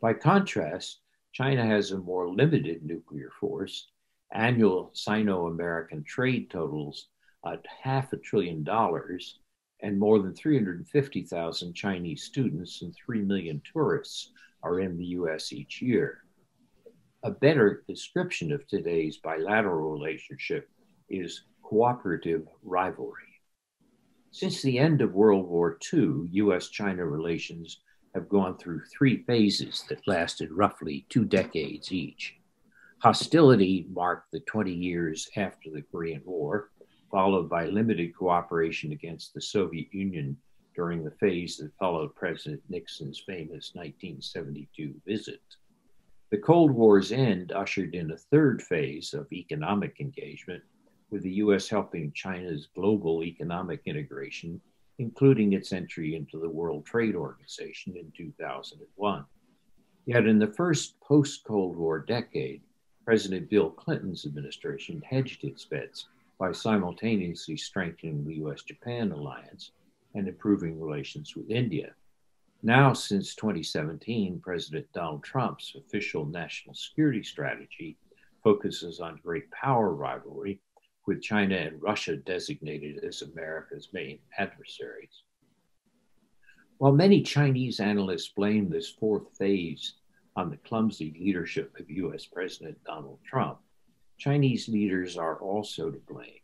By contrast, China has a more limited nuclear force. Annual Sino-American trade totals at $500 billion, and more than 350,000 Chinese students and 3 million tourists are in the US each year. A better description of today's bilateral relationship is cooperative rivalry. Since the end of World War II, US-China relations have gone through three phases that lasted roughly 2 decades each. Hostility marked the 20 years after the Korean War, followed by limited cooperation against the Soviet Union during the phase that followed President Nixon's famous 1972 visit. The Cold War's end ushered in a third phase of economic engagement, with the US helping China's global economic integration, including its entry into the World Trade Organization in 2001. Yet in the first post-Cold War decade, President Bill Clinton's administration hedged its bets by simultaneously strengthening the US-Japan alliance and improving relations with India. Now, since 2017, President Donald Trump's official national security strategy focuses on great power rivalry, with China and Russia designated as America's main adversaries. While many Chinese analysts blame this fourth phase on the clumsy leadership of US President Donald Trump, Chinese leaders are also to blame.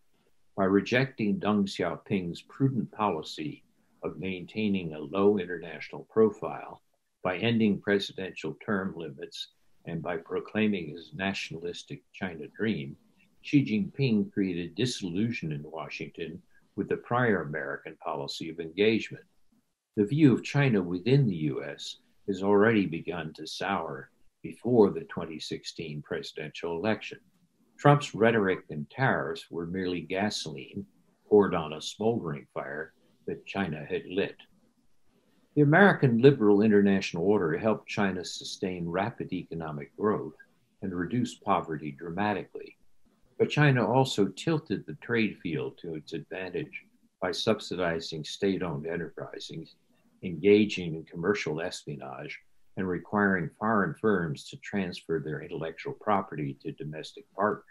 By rejecting Deng Xiaoping's prudent policy of maintaining a low international profile, by ending presidential term limits, and by proclaiming his nationalistic China dream, Xi Jinping created disillusion in Washington with the prior American policy of engagement. The view of China within the US has already begun to sour before the 2016 presidential election. Trump's rhetoric and tariffs were merely gasoline poured on a smoldering fire that China had lit. The American liberal international order helped China sustain rapid economic growth and reduce poverty dramatically. But China also tilted the trade field to its advantage by subsidizing state-owned enterprises, engaging in commercial espionage, and requiring foreign firms to transfer their intellectual property to domestic partners.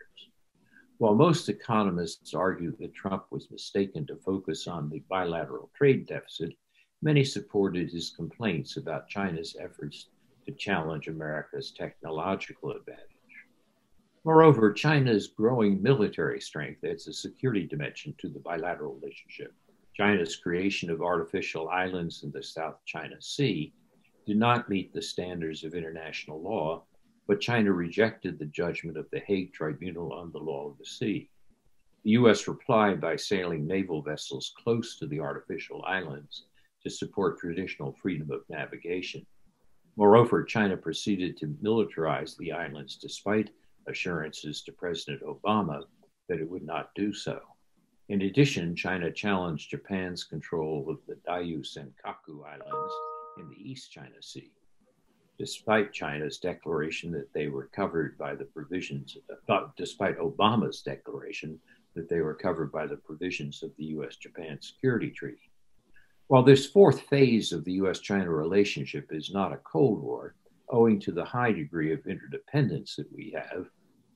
While most economists argue that Trump was mistaken to focus on the bilateral trade deficit, many supported his complaints about China's efforts to challenge America's technological advantage. Moreover, China's growing military strength adds a security dimension to the bilateral relationship. China's creation of artificial islands in the South China Sea did not meet the standards of international law, but China rejected the judgment of the Hague Tribunal on the Law of the Sea. The US replied by sailing naval vessels close to the artificial islands to support traditional freedom of navigation. Moreover, China proceeded to militarize the islands despite assurances to President Obama that it would not do so. In addition, China challenged Japan's control of the Diaoyu Senkaku Islands in the East China Sea, despite China's declaration that they were covered by the provisions, despite Obama's declaration that they were covered by the provisions of the US-Japan Security Treaty. While this fourth phase of the US-China relationship is not a Cold War, owing to the high degree of interdependence that we have,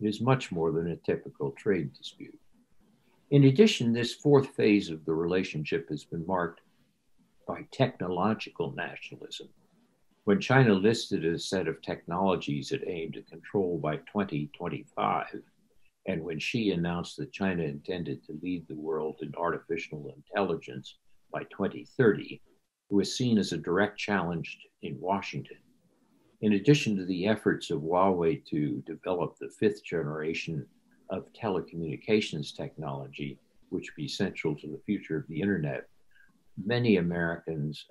it is much more than a typical trade dispute. In addition, this fourth phase of the relationship has been marked by technological nationalism. When China listed a set of technologies it aimed to control by 2025, and when Xi announced that China intended to lead the world in artificial intelligence by 2030, it was seen as a direct challenge in Washington. In addition to the efforts of Huawei to develop the fifth generation of telecommunications technology, which would be central to the future of the internet, many Americans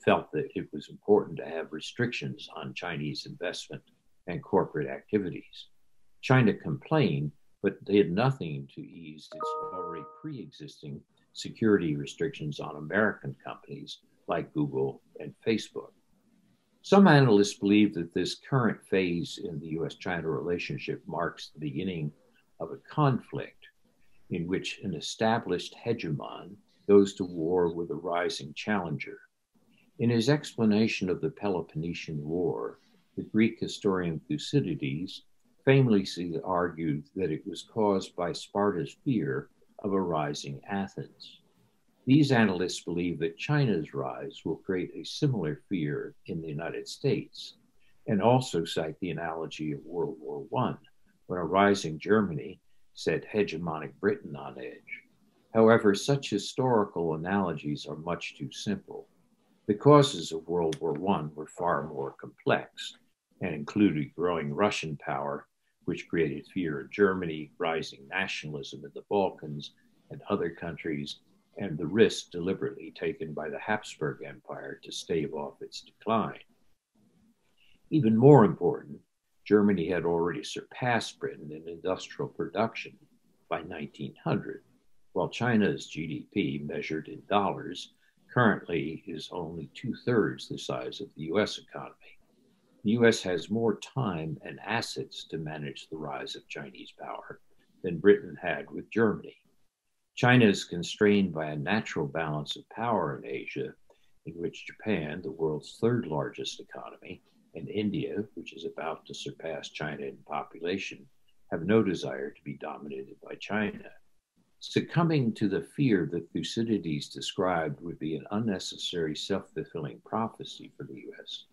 felt that it was important to have restrictions on Chinese investment and corporate activities. China complained, but did nothing to ease its already pre-existing security restrictions on American companies like Google and Facebook. Some analysts believe that this current phase in the US-China relationship marks the beginning of a conflict in which an established hegemon goes to war with a rising challenger. In his explanation of the Peloponnesian War, the Greek historian Thucydides famously argued that it was caused by Sparta's fear of a rising Athens. These analysts believe that China's rise will create a similar fear in the United States, and also cite the analogy of World War I, when a rising Germany set hegemonic Britain on edge. However, such historical analogies are much too simple. The causes of World War I were far more complex and included growing Russian power, which created fear of Germany, rising nationalism in the Balkans and other countries, and the risk deliberately taken by the Habsburg Empire to stave off its decline. Even more important, Germany had already surpassed Britain in industrial production by 1900, while China's GDP, measured in dollars, currently is only 2/3 the size of the US economy. The US has more time and assets to manage the rise of Chinese power than Britain had with Germany. China is constrained by a natural balance of power in Asia, in which Japan, the world's third largest economy, and India, which is about to surpass China in population, have no desire to be dominated by China. Succumbing to the fear that Thucydides described would be an unnecessary self-fulfilling prophecy for the US.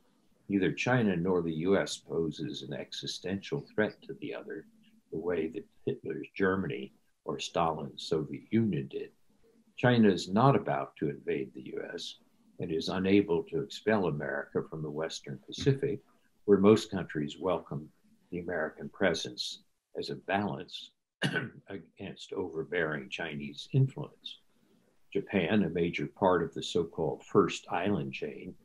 Neither China nor the US poses an existential threat to the other the way that Hitler's Germany or Stalin's Soviet Union did. China is not about to invade the US and is unable to expel America from the Western Pacific, where most countries welcome the American presence as a balance against overbearing Chinese influence. Japan, a major part of the so-called First Island chain,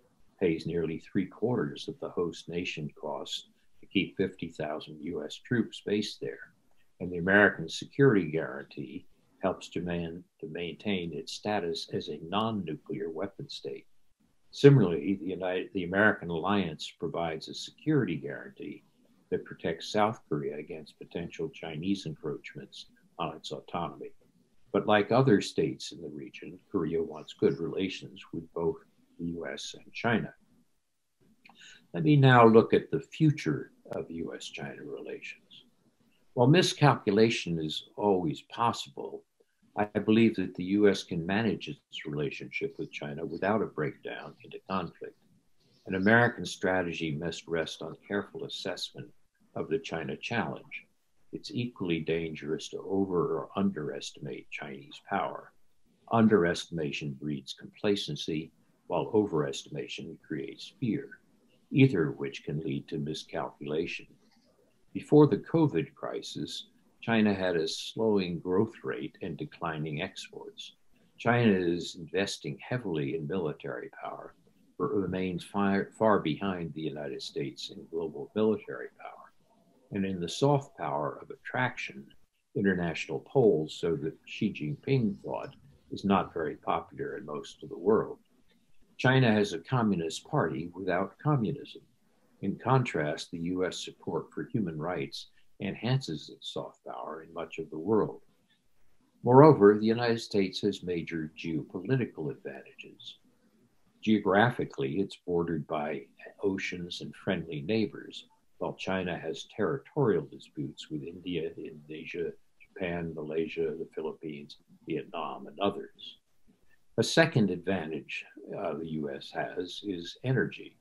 pays nearly 3/4 of the host nation costs to keep 50,000 U.S. troops based there, and the American security guarantee helps to maintain its status as a non-nuclear weapon state. Similarly, the American alliance provides a security guarantee that protects South Korea against potential Chinese encroachments on its autonomy. But like other states in the region, Korea wants good relations with both the US and China. Let me now look at the future of US-China relations. While miscalculation is always possible, I believe that the US can manage its relationship with China without a breakdown into conflict. An American strategy must rest on careful assessment of the China challenge. It's equally dangerous to over or underestimate Chinese power. Underestimation breeds complacency, while overestimation creates fear, either of which can lead to miscalculation. Before the COVID crisis, China had a slowing growth rate and declining exports. China is investing heavily in military power, but remains far behind the United States in global military power. And in the soft power of attraction, international polls show that Xi Jinping thought is not very popular in most of the world. China has a communist party without communism. In contrast, the US support for human rights enhances its soft power in much of the world. Moreover, the United States has major geopolitical advantages. Geographically, it's bordered by oceans and friendly neighbors, while China has territorial disputes with India, Indonesia, Japan, Malaysia, the Philippines, Vietnam, and others. A second advantage the US has is energy.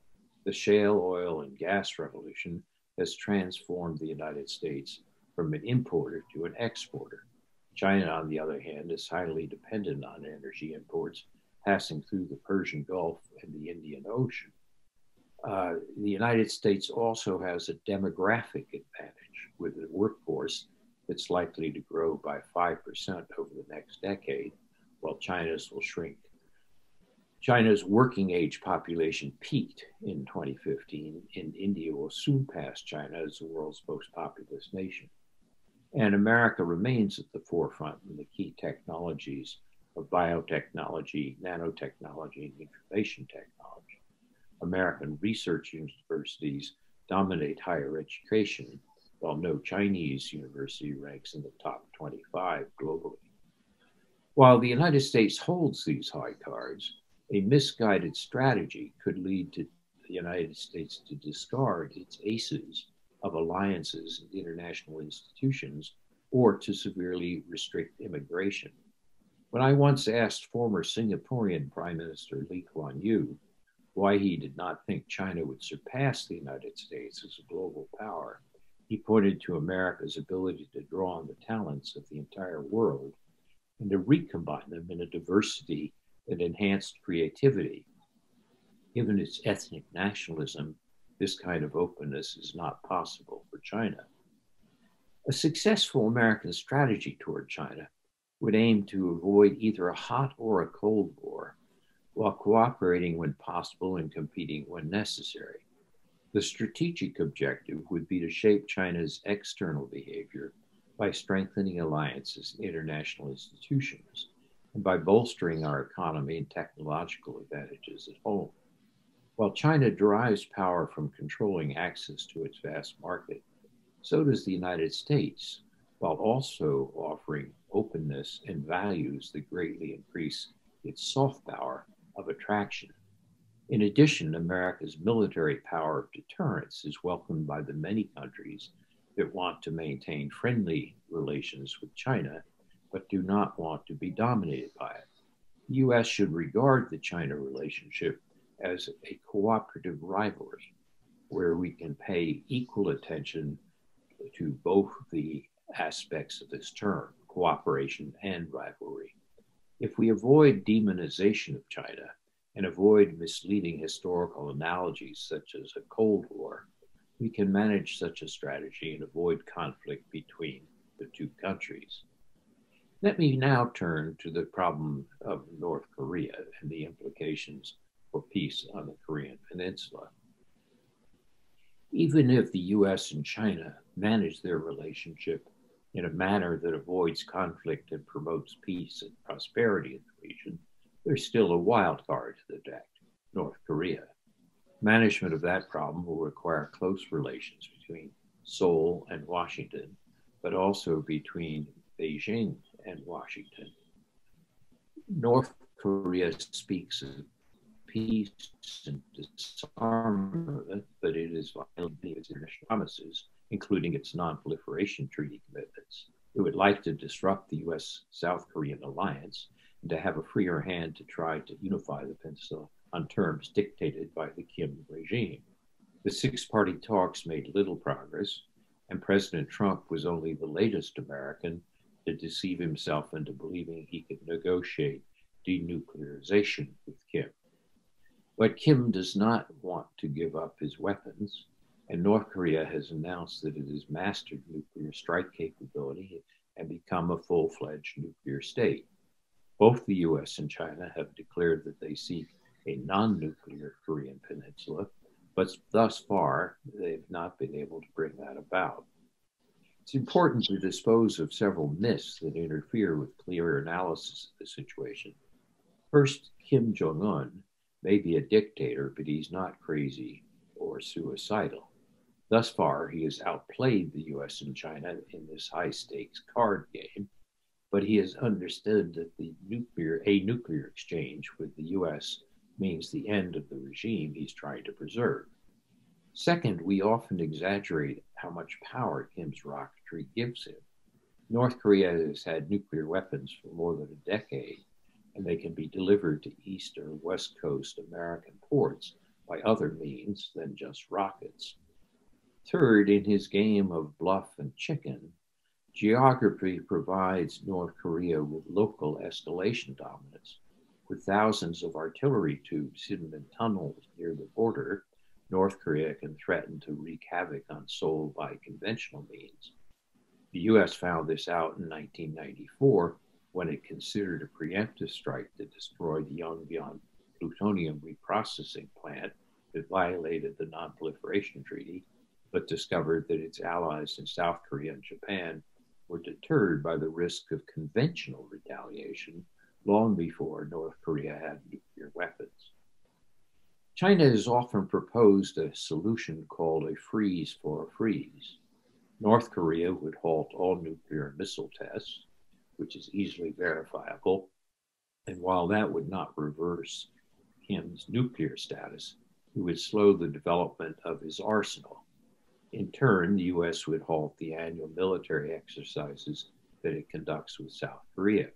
The shale oil and gas revolution has transformed the United States from an importer to an exporter. China, on the other hand, is highly dependent on energy imports passing through the Persian Gulf and the Indian Ocean. The United States also has a demographic advantage with a workforce that's likely to grow by 5% over the next decade, while China's will shrink. China's working age population peaked in 2015, and India will soon pass China as the world's most populous nation. And America remains at the forefront in the key technologies of biotechnology, nanotechnology, and information technology. American research universities dominate higher education, while no Chinese university ranks in the top 25 globally. While the United States holds these high cards, a misguided strategy could lead to the United States to discard its aces of alliances and international institutions, or to severely restrict immigration. When I once asked former Singaporean Prime Minister Lee Kuan Yew why he did not think China would surpass the United States as a global power, he pointed to America's ability to draw on the talents of the entire world and to recombine them in a diversity that enhanced creativity. Given its ethnic nationalism, this kind of openness is not possible for China. A successful American strategy toward China would aim to avoid either a hot or a cold war, while cooperating when possible and competing when necessary. The strategic objective would be to shape China's external behavior by strengthening alliances and international institutions, and by bolstering our economy and technological advantages at home. While China derives power from controlling access to its vast market, so does the United States, while also offering openness and values that greatly increase its soft power of attraction. In addition, America's military power of deterrence is welcomed by the many countries that want to maintain friendly relations with China, but do not want to be dominated by it. The US should regard the China relationship as a cooperative rivalry, where we can pay equal attention to both the aspects of this term, cooperation and rivalry. If we avoid demonization of China and avoid misleading historical analogies such as a Cold War, we can manage such a strategy and avoid conflict between the the two countries. Let me now turn to the problem of North Korea and the implications for peace on the Korean Peninsula. Even if the US and China manage their relationship in a manner that avoids conflict and promotes peace and prosperity in the region, there's still a wild card to the deck, North Korea. Management of that problem will require close relations between Seoul and Washington, but also between Beijing and Washington. North Korea speaks of peace and disarmament, but it is violating its international promises, including its non-proliferation treaty commitments. It would like to disrupt the US-South Korean alliance and to have a freer hand to try to unify the peninsula on terms dictated by the Kim regime. The six-party talks made little progress, and President Trump was only the latest American to deceive himself into believing he could negotiate denuclearization with Kim. But Kim does not want to give up his weapons, and North Korea has announced that it has mastered nuclear strike capability and become a full-fledged nuclear state. Both the US and China have declared that they seek a non-nuclear Korean peninsula, but thus far, they've not been able to bring that about. It's important to dispose of several myths that interfere with clear analysis of the situation. First, Kim Jong-un may be a dictator, but he's not crazy or suicidal. Thus far, he has outplayed the US and China in this high-stakes card game, but he has understood that a nuclear exchange with the US means the end of the regime he's trying to preserve. Second, we often exaggerate how much power Kim's rocketry gives him. North Korea has had nuclear weapons for more than a decade, and they can be delivered to East or West Coast American ports by other means than just rockets. Third, in his game of bluff and chicken, geography provides North Korea with local escalation dominance. With thousands of artillery tubes hidden in tunnels near the border, North Korea can threaten to wreak havoc on Seoul by conventional means. The US found this out in 1994 when it considered a preemptive strike to destroy the Yongbyon plutonium reprocessing plant that violated the Non-Proliferation Treaty, but discovered that its allies in South Korea and Japan were deterred by the risk of conventional retaliation long before North Korea had nuclear weapons. China has often proposed a solution called a freeze for a freeze. North Korea would halt all nuclear missile tests, which is easily verifiable, and while that would not reverse Kim's nuclear status, it would slow the development of his arsenal. In turn, the US would halt the annual military exercises that it conducts with South Korea.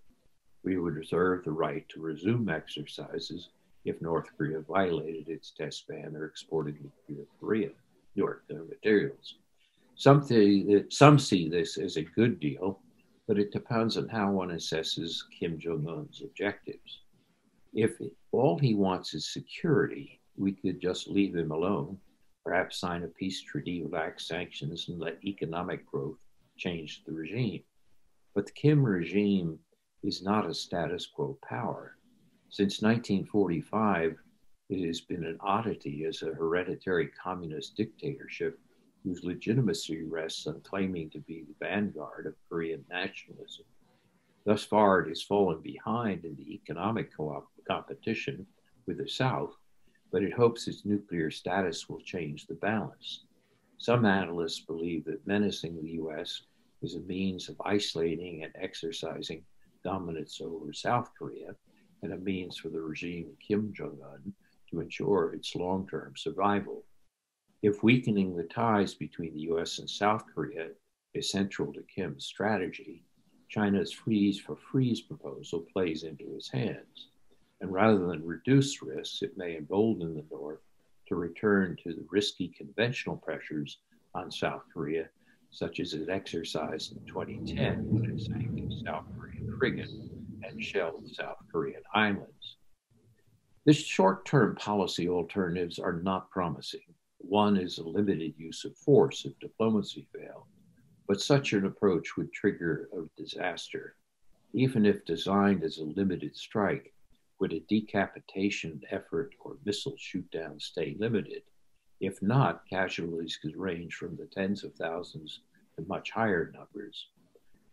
We would reserve the right to resume exercises if North Korea violated its test ban or exported nuclear materials. Some see this as a good deal, but it depends on how one assesses Kim Jong-un's objectives. If all he wants is security, we could just leave him alone, perhaps sign a peace treaty, relax sanctions, and let economic growth change the regime. But the Kim regime is not a status quo power. Since 1945, it has been an oddity as a hereditary communist dictatorship whose legitimacy rests on claiming to be the vanguard of Korean nationalism. Thus far, it has fallen behind in the economic competition with the South, but it hopes its nuclear status will change the balance. Some analysts believe that menacing the US is a means of isolating and exercising dominance over South Korea, and a means for the regime of Kim Jong-un to ensure its long-term survival. If weakening the ties between the US and South Korea is central to Kim's strategy, China's freeze for freeze proposal plays into his hands. And rather than reduce risks, it may embolden the North to return to the risky conventional pressures on South Korea, such as it exercised in 2010 when it sank a South Korean frigate and shelled South Korean islands. The short-term policy alternatives are not promising. One is a limited use of force if diplomacy fails. but such an approach would trigger a disaster. Even if designed as a limited strike, would a decapitation effort or missile shoot-down stay limited? If not, casualties could range from the tens of thousands to much higher numbers.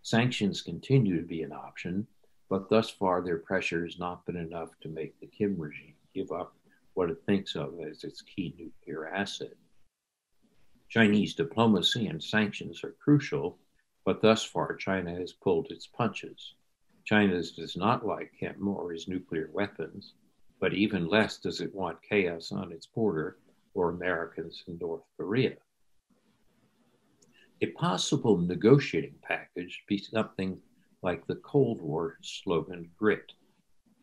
Sanctions continue to be an option, but thus far their pressure has not been enough to make the Kim regime give up what it thinks of as its key nuclear asset. Chinese diplomacy and sanctions are crucial, but thus far China has pulled its punches. China does not like Kim or his nuclear weapons, but even less does it want chaos on its border or Americans in North Korea. A possible negotiating package would be something like the Cold War slogan GRIT,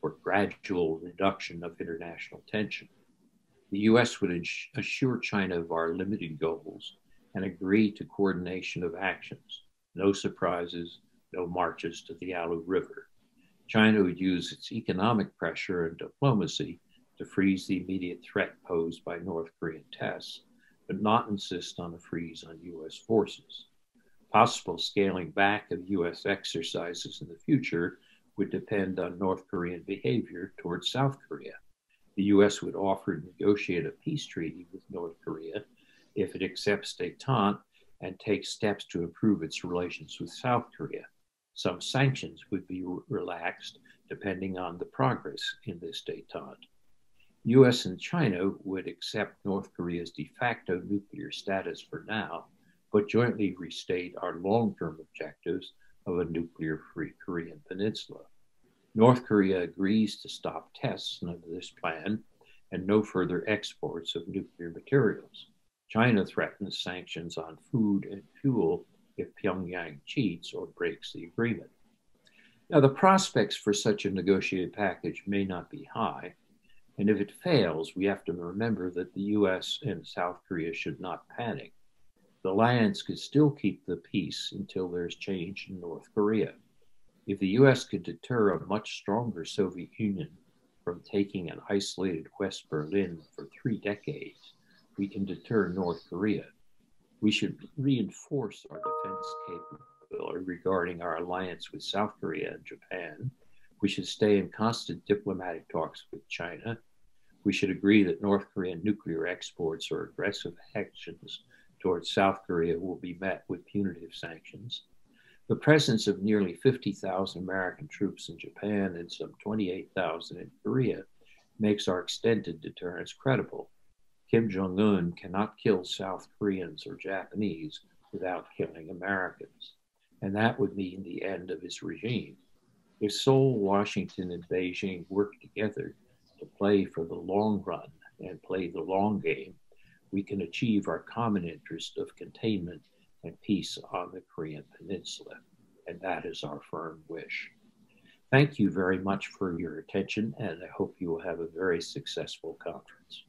or gradual reduction of international tension. The US would assure China of our limited goals and agree to coordination of actions. No surprises, no marches to the Yalu River. China would use its economic pressure and diplomacy to freeze the immediate threat posed by North Korean tests, but not insist on a freeze on US forces. Possible scaling back of US exercises in the future would depend on North Korean behavior towards South Korea. The US would offer to negotiate a peace treaty with North Korea if it accepts détente and takes steps to improve its relations with South Korea. Some sanctions would be relaxed depending on the progress in this détente. US and China would accept North Korea's de facto nuclear status for now, but jointly restate our long-term objectives of a nuclear-free Korean peninsula. North Korea agrees to stop tests under this plan and no further exports of nuclear materials. China threatens sanctions on food and fuel if Pyongyang cheats or breaks the agreement. Now, the prospects for such a negotiated package may not be high, and if it fails, we have to remember that the US and South Korea should not panic. The alliance could still keep the peace until there's change in North Korea. If the US could deter a much stronger Soviet Union from taking an isolated West Berlin for 3 decades, we can deter North Korea. We should reinforce our defense capability regarding our alliance with South Korea and Japan. We should stay in constant diplomatic talks with China. We should agree that North Korean nuclear exports or aggressive actions towards South Korea will be met with punitive sanctions. The presence of nearly 50,000 American troops in Japan and some 28,000 in Korea makes our extended deterrence credible. Kim Jong-un cannot kill South Koreans or Japanese without killing Americans, and that would mean the end of his regime. If Seoul, Washington, and Beijing work together to play for the long run and play the long game, we can achieve our common interest of containment and peace on the Korean Peninsula, and that is our firm wish. Thank you very much for your attention, and I hope you will have a very successful conference.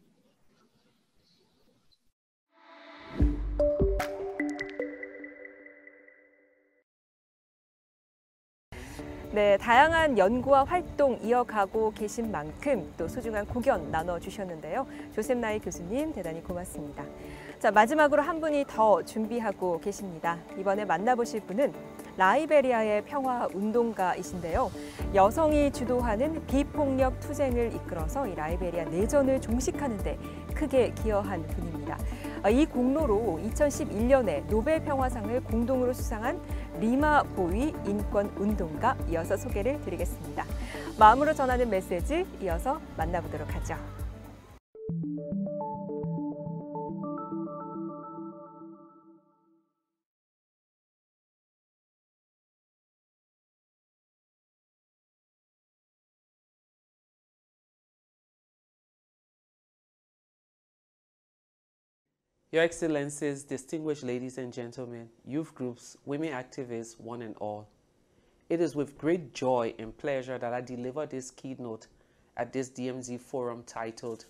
네, 다양한 연구와 활동 이어가고 계신 만큼 또 소중한 고견 나눠주셨는데요. 조셉 나이 교수님 대단히 고맙습니다. 자, 마지막으로 한 분이 더 준비하고 계십니다. 이번에 만나보실 분은 라이베리아의 평화 운동가이신데요. 여성이 주도하는 비폭력 투쟁을 이끌어서 이 라이베리아 내전을 종식하는 데 크게 기여한 분입니다. 이 공로로 2011년에 노벨 평화상을 공동으로 수상한 리마 보위 인권운동가 이어서 소개를 드리겠습니다. 마음으로 전하는 메시지 이어서 만나보도록 하죠. Your Excellencies, distinguished ladies and gentlemen, youth groups, women activists, one and all. It is with great joy and pleasure that I deliver this keynote at this DMZ forum titled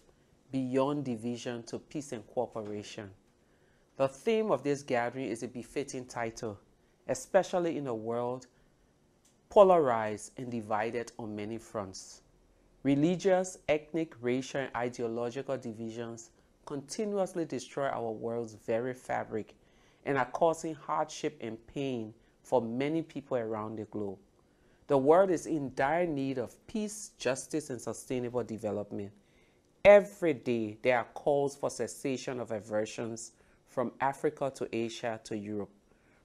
Beyond Division to Peace and Cooperation. The theme of this gathering is a befitting title, especially in a world polarized and divided on many fronts. Religious, ethnic, racial, and ideological divisions continuously destroy our world's very fabric and are causing hardship and pain for many people around the globe. The world is in dire need of peace, justice, and sustainable development. Every day, there are calls for cessation of aversions from Africa to Asia to Europe,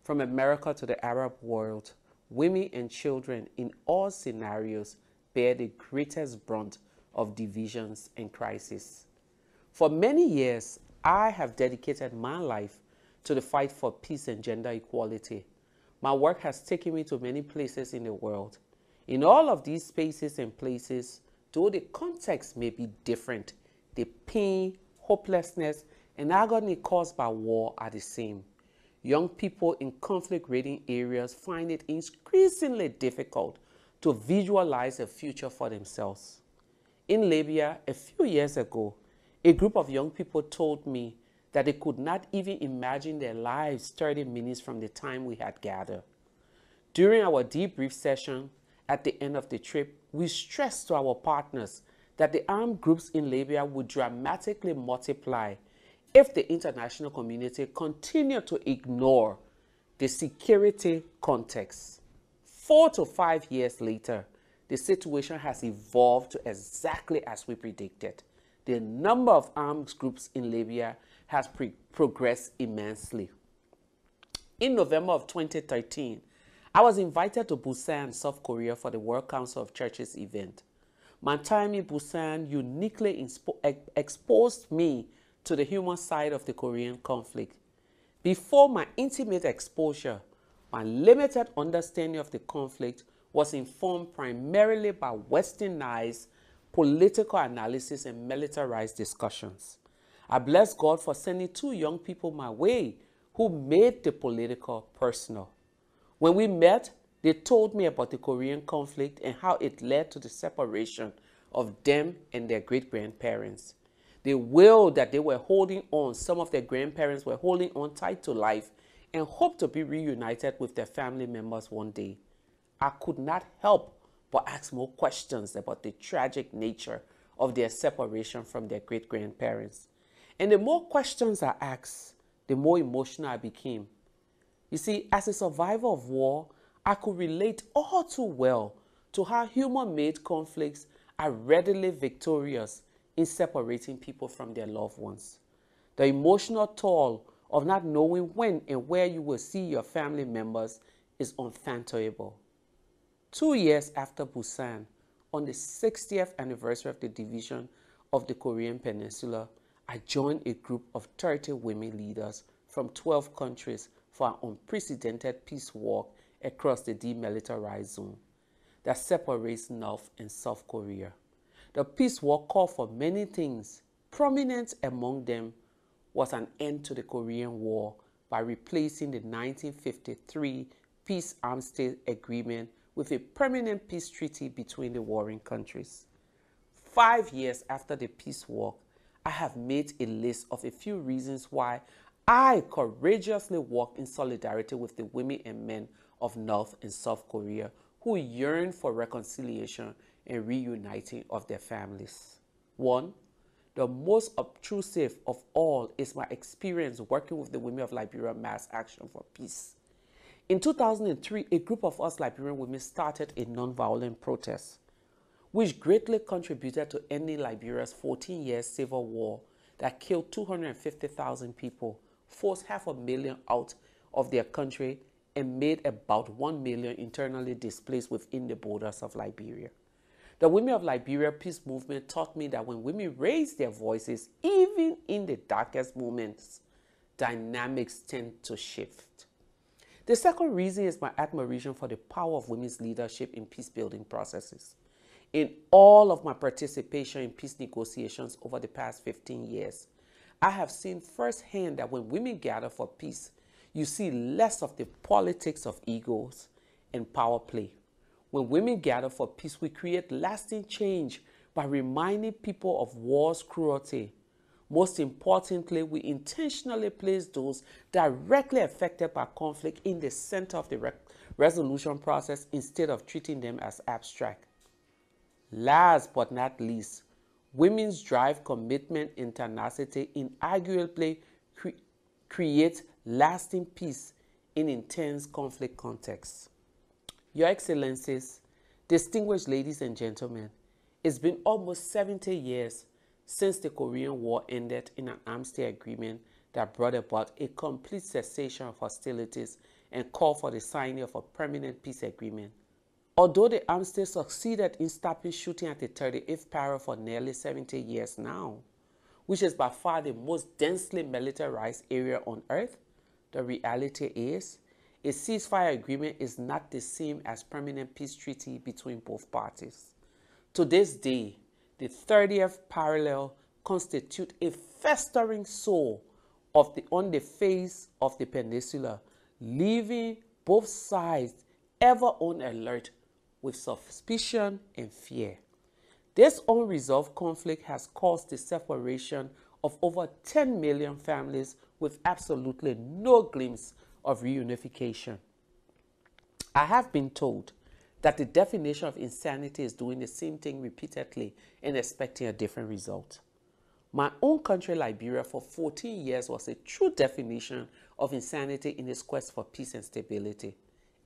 from America to the Arab world. Women and children in all scenarios bear the greatest brunt of divisions and crises. For many years, I have dedicated my life to the fight for peace and gender equality. My work has taken me to many places in the world. In all of these spaces and places, though the context may be different, the pain, hopelessness, and agony caused by war are the same. Young people in conflict-ridden areas find it increasingly difficult to visualize a future for themselves. In Libya, a few years ago, a group of young people told me that they could not even imagine their lives 30 minutes from the time we had gathered. During our debrief session at the end of the trip, we stressed to our partners that the armed groups in Libya would dramatically multiply if the international community continued to ignore the security context. 4 to 5 years later, the situation has evolved to exactly as we predicted. The number of armed groups in Libya has progressed immensely. In November of 2013, I was invited to Busan, South Korea for the World Council of Churches event. My time in Busan uniquely exposed me to the human side of the Korean conflict. Before my intimate exposure, my limited understanding of the conflict was informed primarily by westernized political analysis and militarized discussions. I bless God for sending 2 young people my way who made the political personal. When we met, they told me about the Korean conflict and how it led to the separation of them and their great-grandparents. They willed that they were holding on, some of their grandparents were holding on tight to life and hoped to be reunited with their family members one day. I could not help but ask more questions about the tragic nature of their separation from their great-grandparents. And the more questions I asked, the more emotional I became. You see, as a survivor of war, I could relate all too well to how human-made conflicts are readily victorious in separating people from their loved ones. The emotional toll of not knowing when and where you will see your family members is unfathomable. 2 years after Busan, on the 60th anniversary of the division of the Korean Peninsula, I joined a group of 30 women leaders from 12 countries for an unprecedented peace walk across the demilitarized zone that separates North and South Korea. The peace walk called for many things. Prominent among them was an end to the Korean War by replacing the 1953 Peace Armistice Agreement with a permanent peace treaty between the warring countries. 5 years after the peace walk, I have made a list of a few reasons why I courageously walk in solidarity with the women and men of North and South Korea who yearn for reconciliation and reuniting of their families. 1. The most obtrusive of all is my experience working with the women of Liberia Mass Action for Peace. In 2003, a group of us Liberian women started a nonviolent protest, which greatly contributed to ending Liberia's 14-year civil war that killed 250,000 people, forced 500,000 out of their country, and made about 1 million internally displaced within the borders of Liberia. The Women of Liberia Peace Movement taught me that when women raise their voices, even in the darkest moments, dynamics tend to shift. The second reason is my admiration for the power of women's leadership in peace-building processes. In all of my participation in peace negotiations over the past 15 years, I have seen firsthand that when women gather for peace, you see less of the politics of egos and power play. When women gather for peace, we create lasting change by reminding people of war's cruelty. Most importantly, we intentionally place those directly affected by conflict in the center of the resolution process instead of treating them as abstract. Last but not least, women's drive, commitment, and tenacity inarguably create lasting peace in intense conflict contexts. Your Excellencies, distinguished ladies and gentlemen, it's been almost 70 years since the Korean War ended in an armistice agreement that brought about a complete cessation of hostilities and called for the signing of a permanent peace agreement. Although the armistice succeeded in stopping shooting at the 38th parallel for nearly 70 years now, which is by far the most densely militarized area on Earth, the reality is a ceasefire agreement is not the same as permanent peace treaty between both parties. To this day, the 30th parallel constitutes a festering sore on the face of the peninsula, leaving both sides ever on alert with suspicion and fear. This unresolved conflict has caused the separation of over 10 million families with absolutely no glimpse of reunification. I have been told that the definition of insanity is doing the same thing repeatedly and expecting a different result. My own country, Liberia, for 14 years was a true definition of insanity in its quest for peace and stability.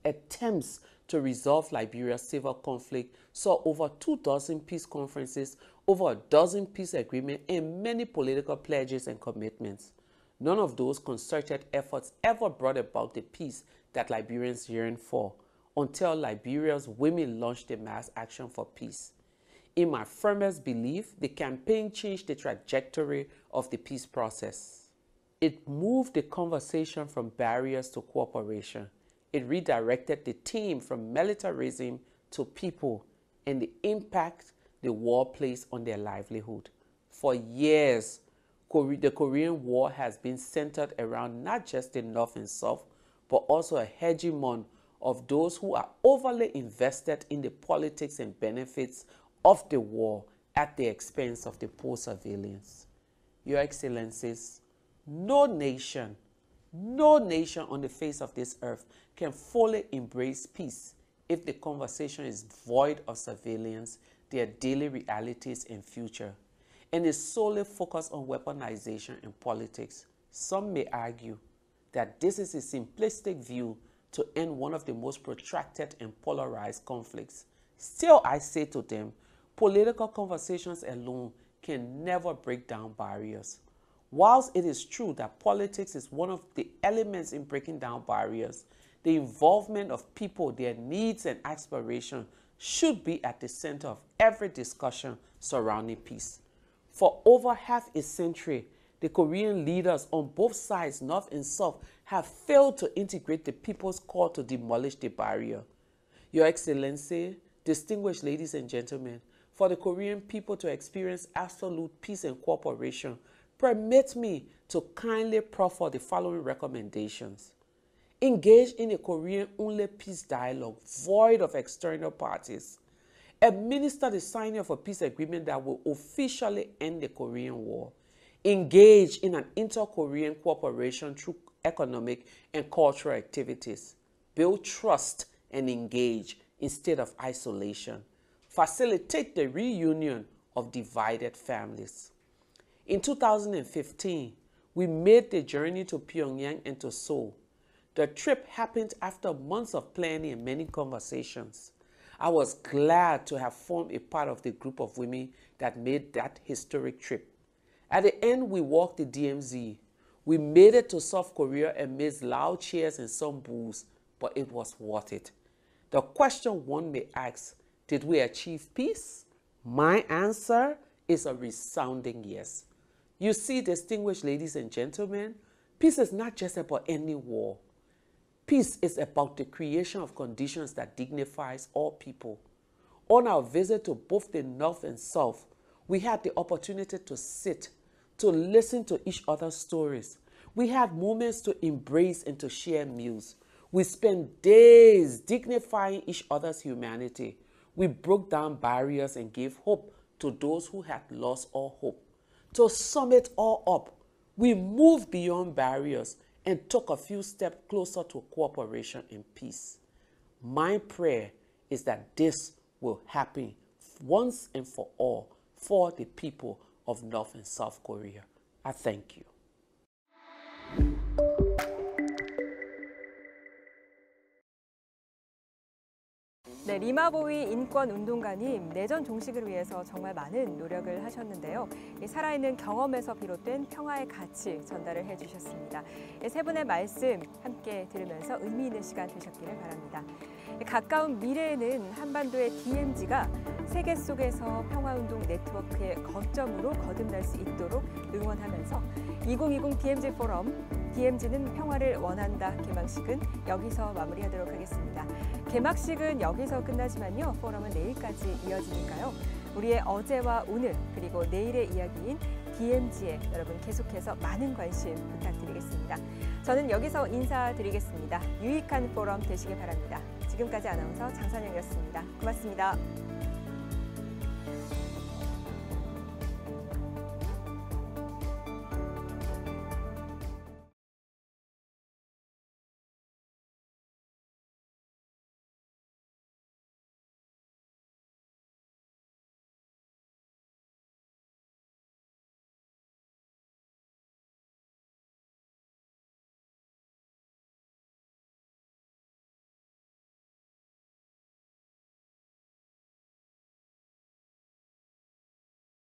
Attempts to resolve Liberia's civil conflict saw over 24 peace conferences, over 12 peace agreements, and many political pledges and commitments. None of those concerted efforts ever brought about the peace that Liberians yearn for, until Liberia's women launched a mass action for peace. In my firmest belief, the campaign changed the trajectory of the peace process. It moved the conversation from barriers to cooperation. It redirected the theme from militarism to people and the impact the war plays on their livelihood. For years, the Korean War has been centered around not just the North and South, but also a hegemon of those who are overly invested in the politics and benefits of the war at the expense of the poor civilians. Your Excellencies, no nation on the face of this earth can fully embrace peace if the conversation is void of civilians, their daily realities and future, and is solely focused on weaponization and politics. Some may argue that this is a simplistic view to end one of the most protracted and polarized conflicts. Still, I say to them, political conversations alone can never break down barriers. Whilst it is true that politics is one of the elements in breaking down barriers, the involvement of people, their needs and aspirations should be at the center of every discussion surrounding peace. For over half a century, the Korean leaders on both sides, North and South, have failed to integrate the people's call to demolish the barrier. Your Excellency, distinguished ladies and gentlemen, for the Korean people to experience absolute peace and cooperation, permit me to kindly proffer the following recommendations. Engage in a Korean-only peace dialogue, void of external parties. Administer the signing of a peace agreement that will officially end the Korean War. Engage in an inter-Korean cooperation through economic and cultural activities. Build trust and engage instead of isolation. Facilitate the reunion of divided families. In 2015, we made the journey to Pyongyang and to Seoul. The trip happened after months of planning and many conversations. I was glad to have formed a part of the group of women that made that historic trip. At the end, we walked the DMZ. We made it to South Korea amidst loud cheers and some boos, but it was worth it. The question one may ask, did we achieve peace? My answer is a resounding yes. You see, distinguished ladies and gentlemen, peace is not just about ending war. Peace is about the creation of conditions that dignifies all people. On our visit to both the North and South, we had the opportunity to sit, to listen to each other's stories. We had moments to embrace and to share meals. We spent days dignifying each other's humanity. We broke down barriers and gave hope to those who had lost all hope. To sum it all up, we moved beyond barriers and took a few steps closer to cooperation and peace. My prayer is that this will happen once and for all for the people of North and South Korea. I thank you. 네, 리마보이 인권운동가님, 내전 종식을 위해서 정말 많은 노력을 하셨는데요. 이 살아있는 경험에서 비롯된 평화의 가치 전달을 해주셨습니다. 세 분의 말씀 함께 들으면서 의미 있는 시간 되셨기를 바랍니다. 가까운 미래에는 한반도의 DMZ가 세계 속에서 평화운동 네트워크의 거점으로 거듭날 수 있도록 응원하면서 2020 DMZ 포럼 DMZ는 평화를 원한다 개막식은 여기서 마무리하도록 하겠습니다. 개막식은 여기서 끝나지만요. 포럼은 내일까지 이어지니까요. 우리의 어제와 오늘 그리고 내일의 이야기인 DMZ에 여러분 계속해서 많은 관심 부탁드리겠습니다. 저는 여기서 인사드리겠습니다. 유익한 포럼 되시길 바랍니다. 지금까지 아나운서 장선영이었습니다. 고맙습니다.